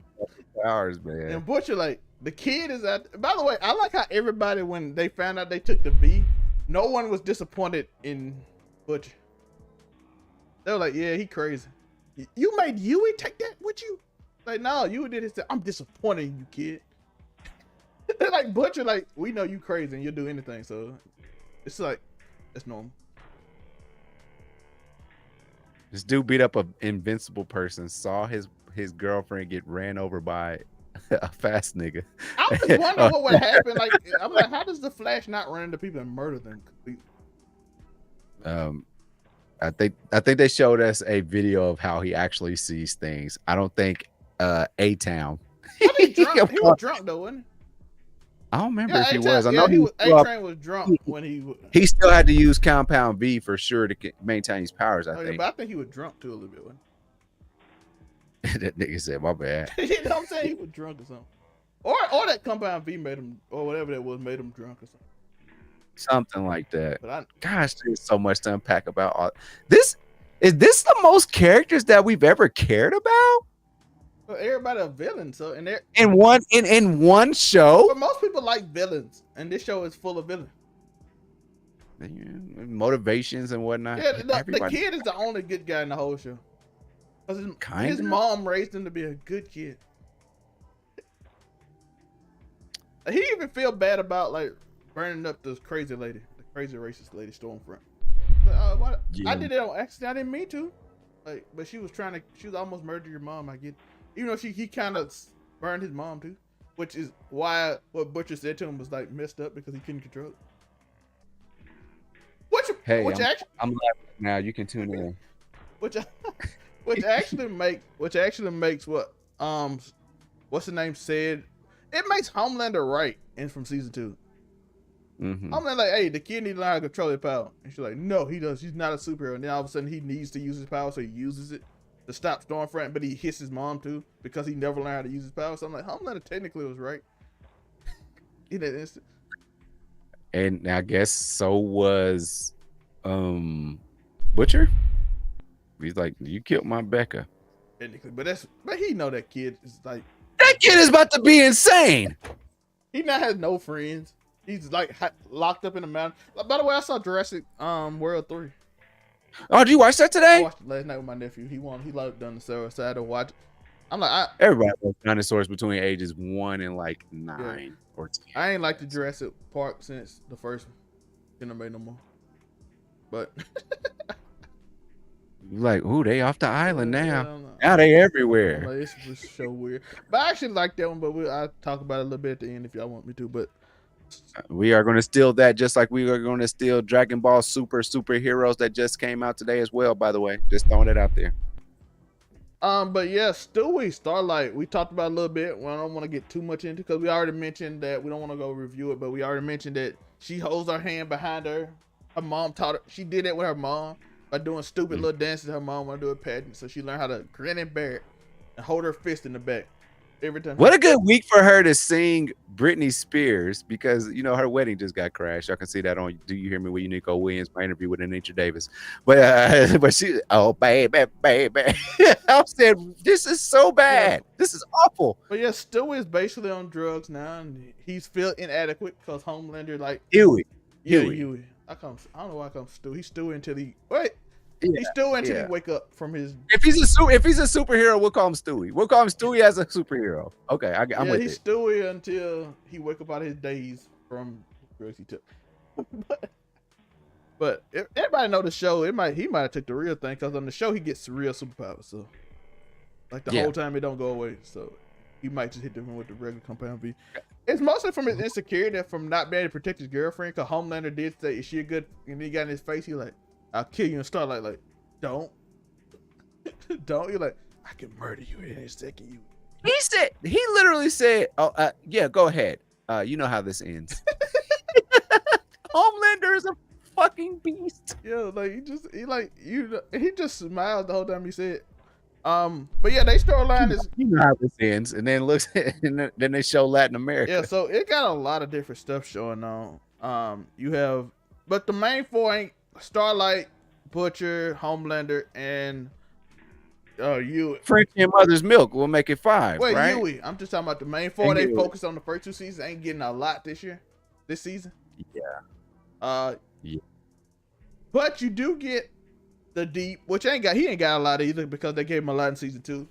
powers, man. And Butcher, like, the kid is out. By the way, I like how everybody, when they found out they took the V, no one was disappointed in Butcher. They were like, yeah, he crazy. You made Yui take that with you? Like, no, Yui did it. I'm disappointed in you, kid. They're like, Butcher, like, we know you crazy and you'll do anything. So it's like, it's normal. This dude beat up an invincible person, saw his girlfriend get ran over by a fast nigga. I was wondering what would happen. Like, I'm like, how does the Flash not run into people and murder them completely? I think they showed us a video of how he actually sees things. I don't think A-Town. He was drunk though, wasn't he? I don't remember if he was. I know A-Train was drunk when he still had to use Compound V for sure to maintain his powers. I think. Yeah, but I think he was drunk too a little bit. Wasn't he? That nigga said, "My bad." You know what I'm saying? He was drunk or something, or that Compound V made him, or whatever that was, made him drunk or something. Something like that. But gosh, there's so much to unpack about all this. Is this the most characters that we've ever cared about? Well, everybody a villain, so in one show. But most people like villains, and this show is full of villains. Motivations and whatnot. Yeah, the kid is the only good guy in the whole show. His mom raised him to be a good kid. He even feel bad about like burning up this crazy lady, the crazy racist lady Stormfront. I did it on accident. I didn't mean to. Like, but she was almost murdered your mom. I get. Even though he kind of burned his mom too, which is why what Butcher said to him was like messed up because he couldn't control it. I'm laughing now. You can tune in. Which actually makes what's the name said? It makes Homelander right and from season 2. Mm-hmm. Homelander like, hey, the kid needs to learn how to control his power, and she's like, no, he does. He's not a superhero. And then all of a sudden he needs to use his power, so he uses it to stop Stormfront, but he hits his mom too because he never learned how to use his power. So I'm like, Homelander technically was right in that instant. And I guess so was Butcher. He's like, you killed my Becca. Technically, but he know that kid is like, that kid is about to be insane. He now has no friends. He's like locked up in the mountain. By the way, I saw Jurassic World 3. Oh, did you watch that today? I watched it last night with my nephew. He loved dinosaurs, so I had to watch it. I'm like, everybody loves dinosaurs between ages 1 and like 9 or 10. I ain't like the Jurassic Park since the first one. Couldn't have made no more. But Like, ooh, they off the island now. Now I'm they everywhere. like, this was so weird. But I actually like that one. But I'll talk about it a little bit at the end if y'all want me to. But We are going to steal that just like we are going to steal Dragon Ball Superheroes that just came out today as well, by the way. Just throwing it out there. But yeah, Stuey, Starlight, we talked about a little bit. Well, I don't want to get too much into because we already mentioned that we don't want to go review it, but we already mentioned that she holds her hand behind her. Her mom taught her. She did it with her mom by doing stupid little dances. Her mom wanted to do a pageant, so she learned how to grin and bear it and hold her fist in the back every time. What a good week for her to sing Britney Spears because her wedding just got crashed. Y'all can see that on Do You Hear Me with Uniqo Williams, my interview with Anitra Davis. But she, oh baby, I said this is so bad. Yeah. This is awful. But yeah, Stuey is basically on drugs now, and he's feel inadequate because Homelander like Huey. I don't know why I call him Stuey. He's Stuey until he wait. Yeah, he's Stuey until he wake up from his. If he's a superhero, we'll call him Stuey. We'll call him Stuey as a superhero. Okay, I'm with he's it. Stuey until he wake up out of his days from drugs he took. but if everybody know the show, he might have took the real thing because on the show he gets real superpowers. So like the whole time it don't go away. So he might just hit them with the regular compound V. It's mostly from his insecurity from not being able to protect his girlfriend. Because Homelander did say, "Is she a good?" And he got in his face. He like, "I'll kill you." And Starlight like, "Don't." You're like, I can murder you in a second. He literally said, "Oh, yeah, go ahead. You know how this ends." Homelander is a fucking beast. Yeah, like he just smiled the whole time he said. But yeah, they storyline is you know how this ends, and then looks and then they show Latin America. Yeah, so it got a lot of different stuff showing on. You have, but the main four ain't Starlight, Butcher, Homelander, and Huey. Frenchie and Mother's Milk will make it 5. Wait, right? Huey. I'm just talking about the main four. They focus on the first 2 seasons. Ain't getting a lot this season. Yeah. Yeah. But you do get the Deep, which he ain't got a lot either because they gave him a lot in season 2.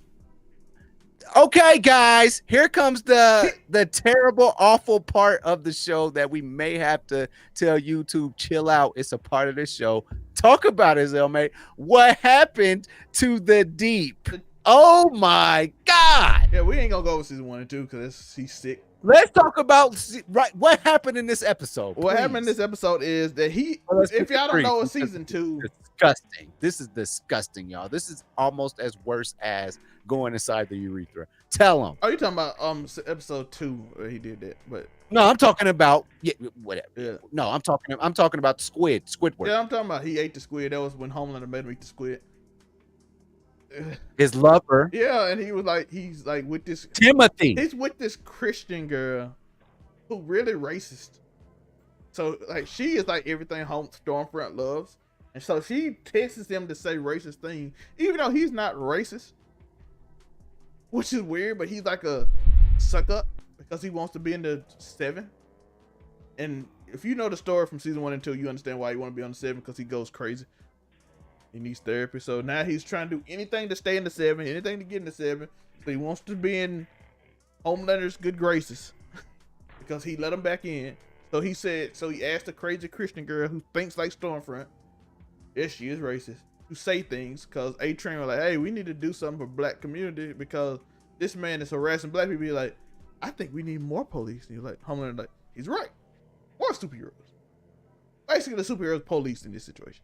Okay, guys, here comes the terrible, awful part of the show that we may have to tell YouTube, chill out. It's a part of the show. Talk about it, Zelmate. What happened to the Deep? Oh my God! Yeah, we ain't gonna go with season 1 and 2 because he's sick. Let's talk about what happened in this episode. What happened in this episode is that if y'all don't know, it's season 2. Disgusting. This is disgusting, y'all. This is almost as worse as going inside the urethra. Tell them. Oh, you talking about episode 2 where he did that? But no, I'm talking about whatever. Yeah. No, I'm talking about Squidward. Yeah, I'm talking about he ate the squid. That was when Homelander made him eat the squid. His lover. Yeah, and he's like with this Timothy. He's with this Christian girl who really racist. So like she is like everything Stormfront loves. And so she texts him to say racist things, even though he's not racist. Which is weird, but he's like a suck up because he wants to be in the 7. And if you know the story from season 1 and 2, you understand why he want to be on the 7 because he goes crazy. He needs therapy. So now he's trying to do anything to stay in the 7, anything to get in the 7. So he wants to be in Homelander's good graces because he let him back in. So he asked a crazy Christian girl who thinks like Stormfront. Yes, she is racist. To say things because A-Train was like, hey, we need to do something for black community because this man is harassing black people. You're like, I think we need more police. And you're like, Homelander, like, he's right. More superheroes. Basically, the superheroes police in this situation.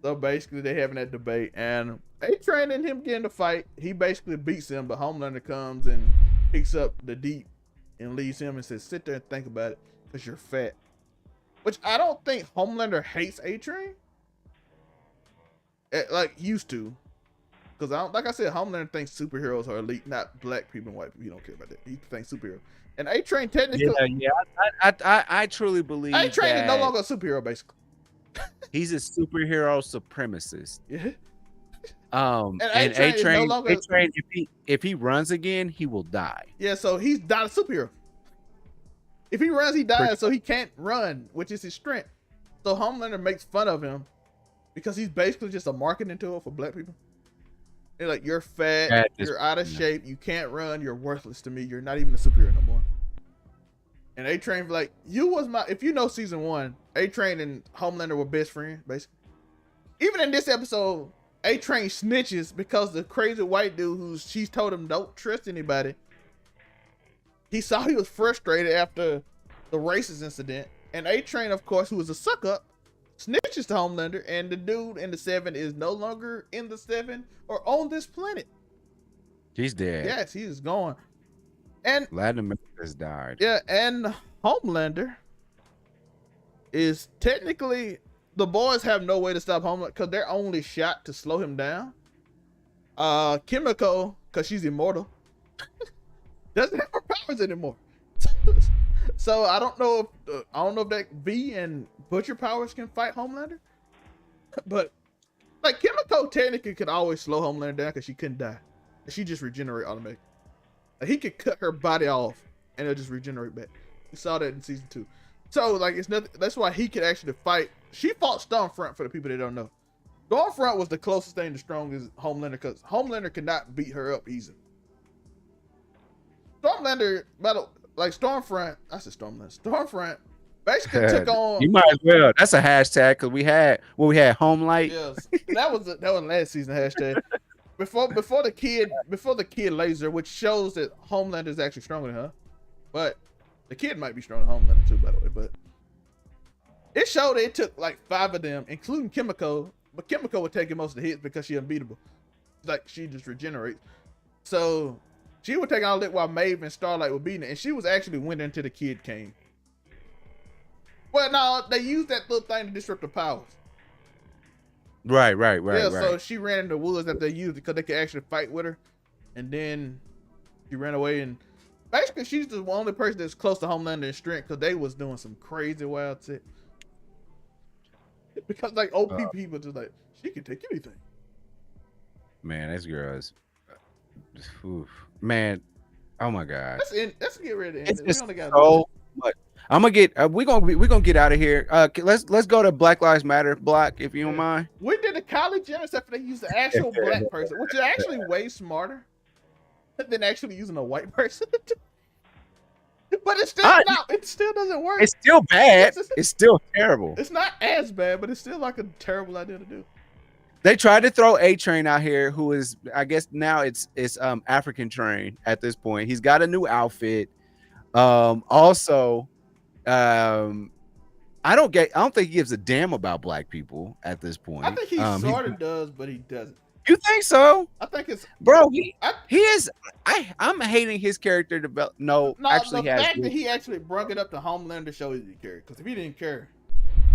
So basically, they're having that debate, and A-Train and him getting the fight. He basically beats him, but Homelander comes and picks up the Deep and leaves him and says, sit there and think about it because you're fat. Which I don't think Homelander hates A-Train. Like used to. Because like I said, Homelander thinks superheroes are elite, not black people and white people. He don't care about that. He thinks superheroes. And A-Train technically... Yeah. I truly believe A-Train is no longer a superhero, basically. He's a superhero supremacist. Yeah. And A-Train, no longer... if he runs again, he will die. Yeah, so he's not a superhero. If he runs, he dies, so he can't run, which is his strength. So Homelander makes fun of him because he's basically just a marketing tool for black people. They're like, you're fat, you're out of shape, you can't run, you're worthless to me, you're not even a superhero no more. And A-Train like, if you know season 1, A-Train and Homelander were best friends, basically. even in this episode, A-Train snitches because the crazy white dude who she's told him don't trust anybody. He saw he was frustrated after the racist incident, and A-Train, of course, who was a suck up, snitches to Homelander, and the dude in the 7 is no longer in the 7 or on this planet. He's dead. Yes, he is gone. And Latin America has died. yeah, and Homelander is technically, the boys have no way to stop Homelander because they're only shot to slow him down. Kimiko, because she's immortal, doesn't have her powers anymore. So I don't know if that V and Butcher powers can fight Homelander. But like Kimiko technically could always slow Homelander down because she couldn't die. She just regenerate automatically. Like, he could cut her body off and it'll just regenerate back. We saw that in season 2. So like it's nothing. That's why he could actually fight. She fought Stormfront, for the people that don't know. Stormfront was the closest thing to strong as Homelander, because Homelander could not beat her up easily. Stormfront basically took on. You might as well. That's a hashtag because we had Homelight. Yes, that was last season hashtag. Before the kid laser, which shows that Homelander is actually stronger than her, but the kid might be stronger than Homelander too, by the way. But it showed it took like 5 of them, including Kimiko, but Kimiko would take most of the hits because she's unbeatable. Like, she just regenerates. So she would take all that while Maeve and Starlight were beating it, and she was actually winning until the kid came. Well, no, they used that little thing to disrupt the powers. Right. Yeah, so she ran in the woods after they used it because they could actually fight with her, and then she ran away. And basically, she's the only person that's close to Homelander in strength because they was doing some crazy wild shit. Because like OP people just like, she can take anything. Man, this girl is, man. Oh my god. Let's get ready to end it. We only got so much. I'm gonna get. We're gonna get out of here. Let's go to Black Lives Matter block if you don't mind. We did the college gym except for they used the actual black person, which is actually way smarter than actually using a white person. But it's still not. It still doesn't work. It's still bad. It's still terrible. It's not as bad, but it's still like a terrible idea to do. They tried to throw A-Train out here, who is, I guess now it's African Train at this point. He's got a new outfit. Also, I don't think he gives a damn about black people at this point. I think he sort of does, but he doesn't. You think so? I think it's bro. He is. I'm hating his character develop. No, actually, the fact that he actually brought it up to Homelander shows he cared. Because if he didn't care,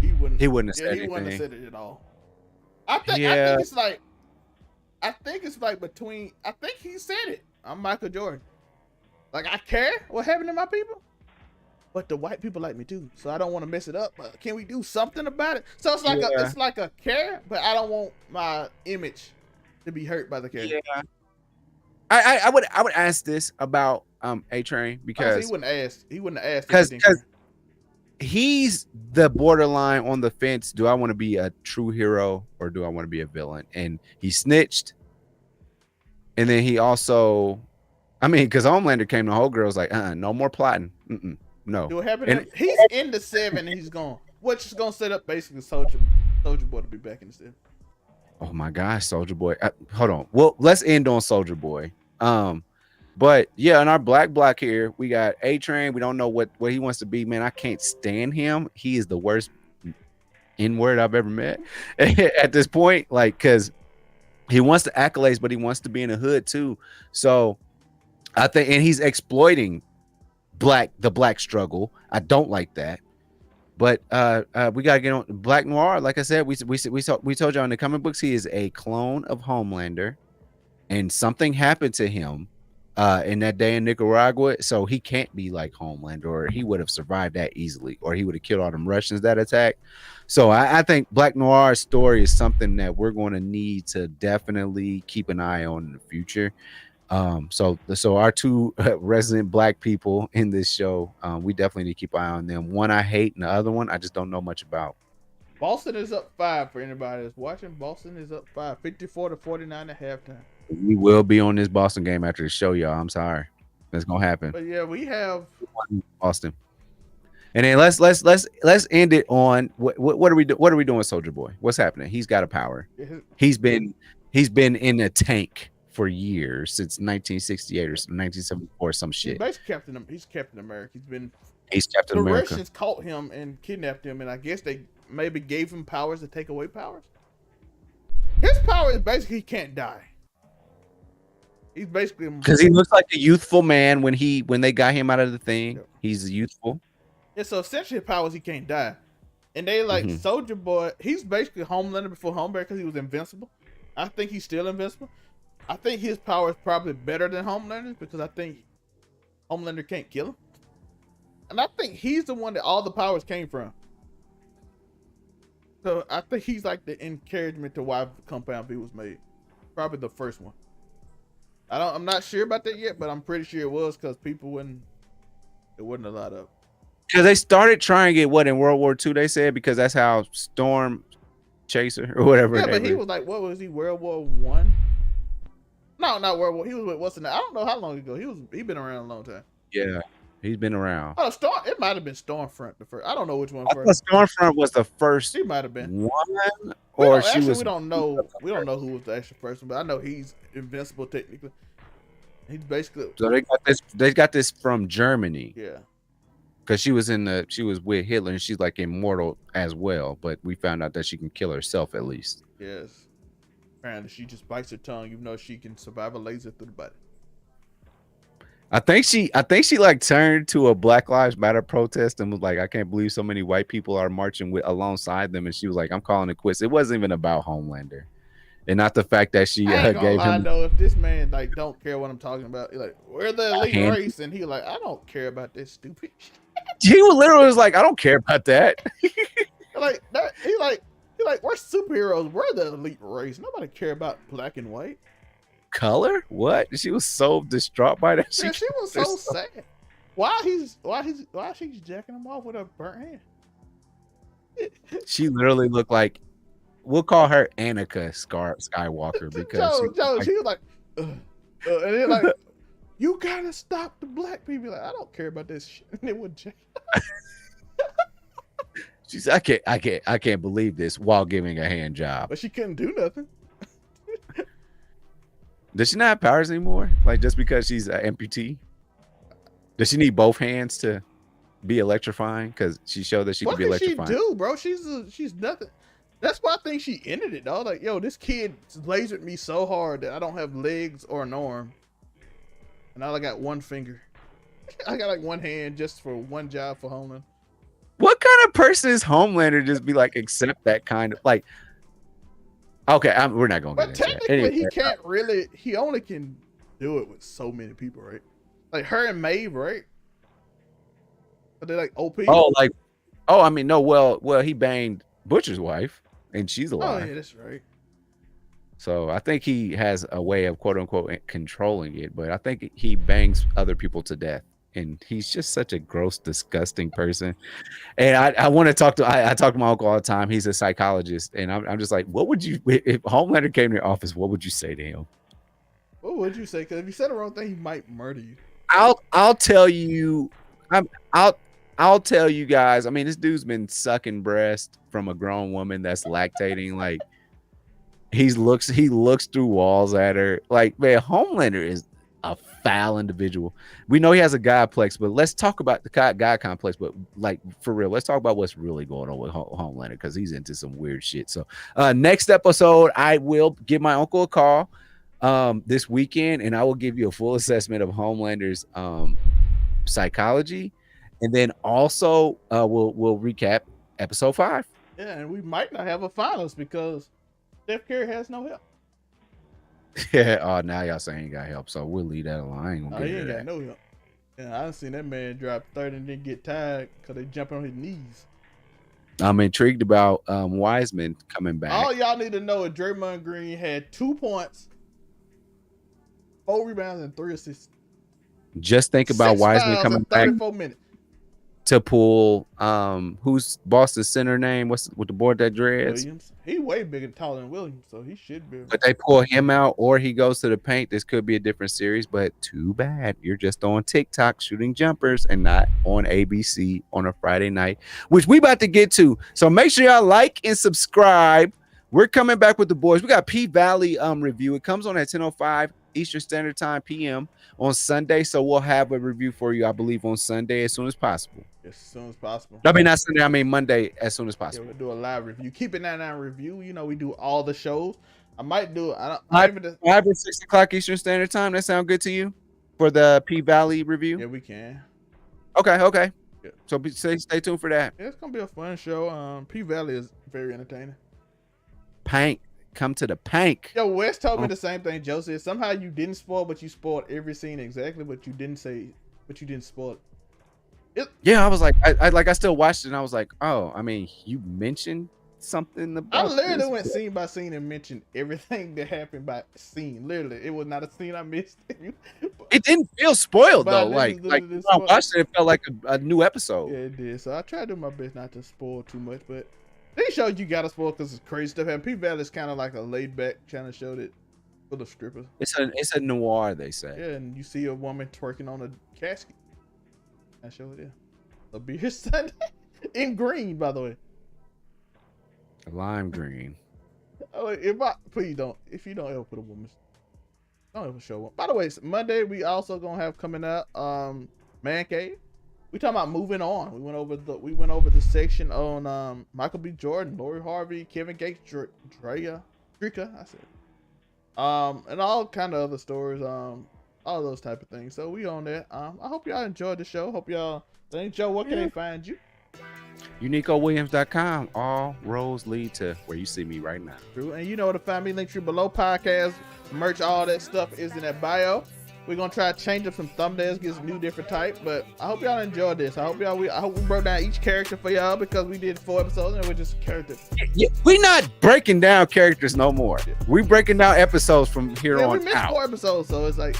he wouldn't have said anything. He wouldn't have said it at all. I think it's like between. I think he said it. I'm Michael Jordan. Like, I care what happened to my people, but the white people like me too, so I don't want to mess it up. But can we do something about it? So it's like a care, but I don't want my image to be hurt by the care. Yeah. I would ask this about A-Train because he wouldn't have asked because he's the borderline on the fence. Do I want to be a true hero or do I want to be a villain? And he snitched, and then he also, I mean, because Homelander came to whole girls like, no more plotting. No. Do it happen? He's in the 7 and he's gone. Which is gonna set up basically Soldier Boy to be back in the 7. Oh my gosh, Soldier Boy. Hold on. Well, let's end on Soldier Boy. But yeah, in our black block here, we got A-Train. We don't know what he wants to be, man. I can't stand him. He is the worst N-word I've ever met at this point. Like, because he wants the accolades, but he wants to be in the hood too. So I think, and he's exploiting the black struggle. I don't like that. But we gotta get on Black Noir. Like I said, we told you in the comic books, he is a clone of Homelander, and something happened to him in that day in Nicaragua, so he can't be like Homelander, or he would have survived that easily, or he would have killed all them Russians that attacked. So I think Black Noir's story is something that we're going to need to definitely keep an eye on in the future. So our 2 resident black people in this show, we definitely need to keep an eye on them. One I hate, and the other one I just don't know much about. Boston is up 5 for anybody that's watching. Boston is up 5, 54-49 at halftime. We will be on this Boston game after the show, y'all. I'm sorry, that's gonna happen. But yeah, we have Boston. And then let's end it on what are we what are we doing, Soldier Boy? What's happening? He's got a power. He's been in a tank for years since 1968 or 1974, some shit. He's Captain America. He's Captain the America. Russians caught him and kidnapped him, and I guess they maybe gave him powers to take away powers. His power is basically he can't die. He's basically because he looks like a youthful man when they got him out of the thing. Yeah. He's youthful. Yeah, so essentially his power is he can't die. And they like Soldier Boy, he's basically Homelander before Homelander because he was invincible. I think he's still invincible. I think his power is probably better than Homelander's because I think Homelander can't kill him. And I think he's the one that all the powers came from. So I think he's like the encouragement to why Compound V was made. Probably the first one. I'm not sure about that yet, but I'm pretty sure it was because it wasn't a lot of. Because they started trying it, in World War II, they said, because that's how Storm Chaser or whatever. Yeah, but he was like, what was he, World War One? No, not World War. He was with what's the name? I don't know how long ago. He been around a long time. Yeah, he's been around. Oh, it might have been Stormfront the first. I don't know which one first. Stormfront was the first. He might have been one, or actually, we don't know. We don't know who was the actual person, but I know he's invincible technically. He's basically. So they got this from Germany. Yeah. Because she was with Hitler and she's like immortal as well, but we found out that she can kill herself at least. Yes. And she just bites her tongue, even though she can survive a laser through the body. I think she like turned to a Black Lives Matter protest and was like, I can't believe so many white people are marching alongside them, and she was like, I'm calling it quits. It wasn't even about Homelander, and not the fact that she gave him. I know if this man like don't care what I'm talking about, like we're the elite race, and he like I don't care about this stupid shit. He literally was like, I don't care about that. like that, he like we're superheroes. We're the elite race. Nobody care about black and white. Color? What? She was so distraught by that. Yeah, she was so sad. Why she's jacking him off with a burnt hand? She literally looked like, we'll call her Anakin Skywalker because she was like, and then like, you gotta stop the black people. Like, I don't care about this shit. And it would jack. She said, I can't believe this while giving a hand job. But she couldn't do nothing. Does she not have powers anymore? Like just because she's an amputee? Does she need both hands to be electrifying? Because she showed that she could be electrifying. What can she do, bro? She's nothing. That's why I think she ended it, though. Like, yo, this kid lasered me so hard that I don't have legs or an arm. And I got one finger. I got like one hand just for one job for Homelander. What kind of person is Homelander? Just be like, accept that kind of like. Okay, we're not going to get into that. But technically, he can't really. He only can do it with so many people, right? Like her and Maeve, right? Are they like OP? I mean, no. Well, he banged Butcher's wife, and she's alive. Oh yeah, that's right. So I think he has a way of quote unquote controlling it, but I think he bangs other people to death. And he's just such a gross, disgusting person. And I want to talk to, I talk to my uncle all the time. He's a psychologist. And I'm just like, what would you, if Homelander came to your office, what would you say to him? What would you say? Because if you said the wrong thing, he might murder you. I'll tell you, I'll tell you guys. I mean, this dude's been sucking breast from a grown woman that's lactating. Like he looks through walls at her. Like, man, Homelander is a foul individual. We know he has a godplex, but let's talk about the god complex. But like for real, let's talk about what's really going on with Homelander because he's into some weird shit. So next episode, I will give my uncle a call this weekend, and I will give you a full assessment of Homelander's psychology, and then also we'll recap episode 5. Yeah, and we might not have a finals because Steph Curry has no help. Yeah. Oh, now y'all saying he got help, so we'll leave that alone. He ain't got no help. Yeah, I done seen that man drop 30 and then get tired because they jump on his knees. I'm intrigued about Wiseman coming back. All y'all need to know is Draymond Green had 2 points, 4 rebounds, and 3 assists. Just think about Wiseman coming back. 34 minutes. to pull who's Boston's center name? What's with the board that dreads? Williams. He way bigger taller than Williams, so he should be. But they pull him out or he goes to the paint. This could be a different series, but too bad. You're just on TikTok shooting jumpers and not on ABC on a Friday night, which we about to get to. So make sure y'all like and subscribe. We're coming back with the boys. We got P-Valley review. It comes on at 10:05 Eastern Standard Time PM on Sunday. So we'll have a review for you, I believe, on Sunday as soon as possible. As soon as possible. I mean, not Sunday. I mean Monday as soon as possible. Yeah, we'll do a live review. Keep it 99 review. You know, we do all the shows. I might do. I don't. 5 or 6 o'clock Eastern Standard Time. That sound good to you for the P-Valley review? Yeah, we can. Okay. Yeah. So stay tuned for that. Yeah, it's gonna be a fun show. P-Valley is very entertaining. Pank, come to the Pank. Yo, Wes told me the same thing. Joe said somehow you didn't spoil, but you spoiled every scene exactly, but you didn't say, but you didn't spoil it. Yeah, I was like, I still watched it, and I was like, oh, I mean, you mentioned something about. I literally went scene by scene and mentioned everything that happened by scene. Literally, it was not a scene I missed. It didn't feel spoiled though. Like when I watched it, it felt like a new episode. Yeah, it did. So I tried to do my best not to spoil too much, but these shows you gotta spoil because it's crazy stuff. And P-Valley is kind of like a laid back kind of show that full of strippers. It's a noir, they say. Yeah, and you see a woman twerking on a casket. I show it. Yeah, a beer Sunday in green, by the way. Lime green. Oh, please don't. If you don't ever put a woman, don't ever show one. By the way, Monday we also gonna have coming out Man Cave. We talking about moving on. We went over the section on Michael B. Jordan, Lori Harvey, Kevin Gates, Drika, I said. And all kind of other stories, all those type of things. So we on that. I hope y'all enjoyed the show. Hope y'all think, Joe, where can they find you? UniQoWilliams.com. All roads lead to where you see me right now. True. And you know where to find me. Link tree below. Podcast, merch, all that stuff is in that bio. We're gonna try to change up some thumbnails, get some new different type. But I hope y'all enjoyed this. I hope we broke down each character for y'all because we did 4 episodes and we're just characters. Yeah, we not breaking down characters no more. We breaking down episodes from here on out. We missed 4 episodes, so it's like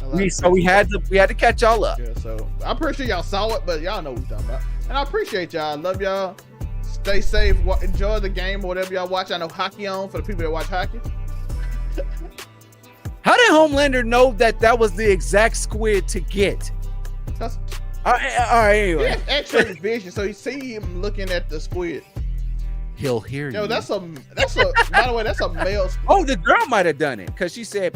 we had to catch y'all up. Yeah, so I'm pretty sure y'all saw it, but y'all know what we're talking about. And I appreciate y'all. I love y'all. Stay safe. Enjoy the game or whatever y'all watch. I know hockey on for the people that watch hockey. How did Homelander know that was the exact squid to get? That's, all right, anyway. He has X-ray vision, so you see him looking at the squid. He'll hear you. Yo, that's a by the way, that's a male squid. Oh, the girl might have done it because she said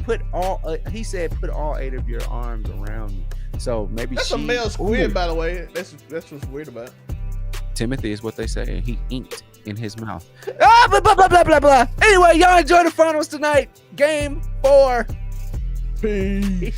he said put all 8 of your arms around me. So maybe that's a male squid, by the way. That's what's weird about it. Timothy is what they say. He inked in his mouth. Blah, blah, blah, blah, blah, blah. Anyway, y'all enjoy the finals tonight. Game 4. Peace.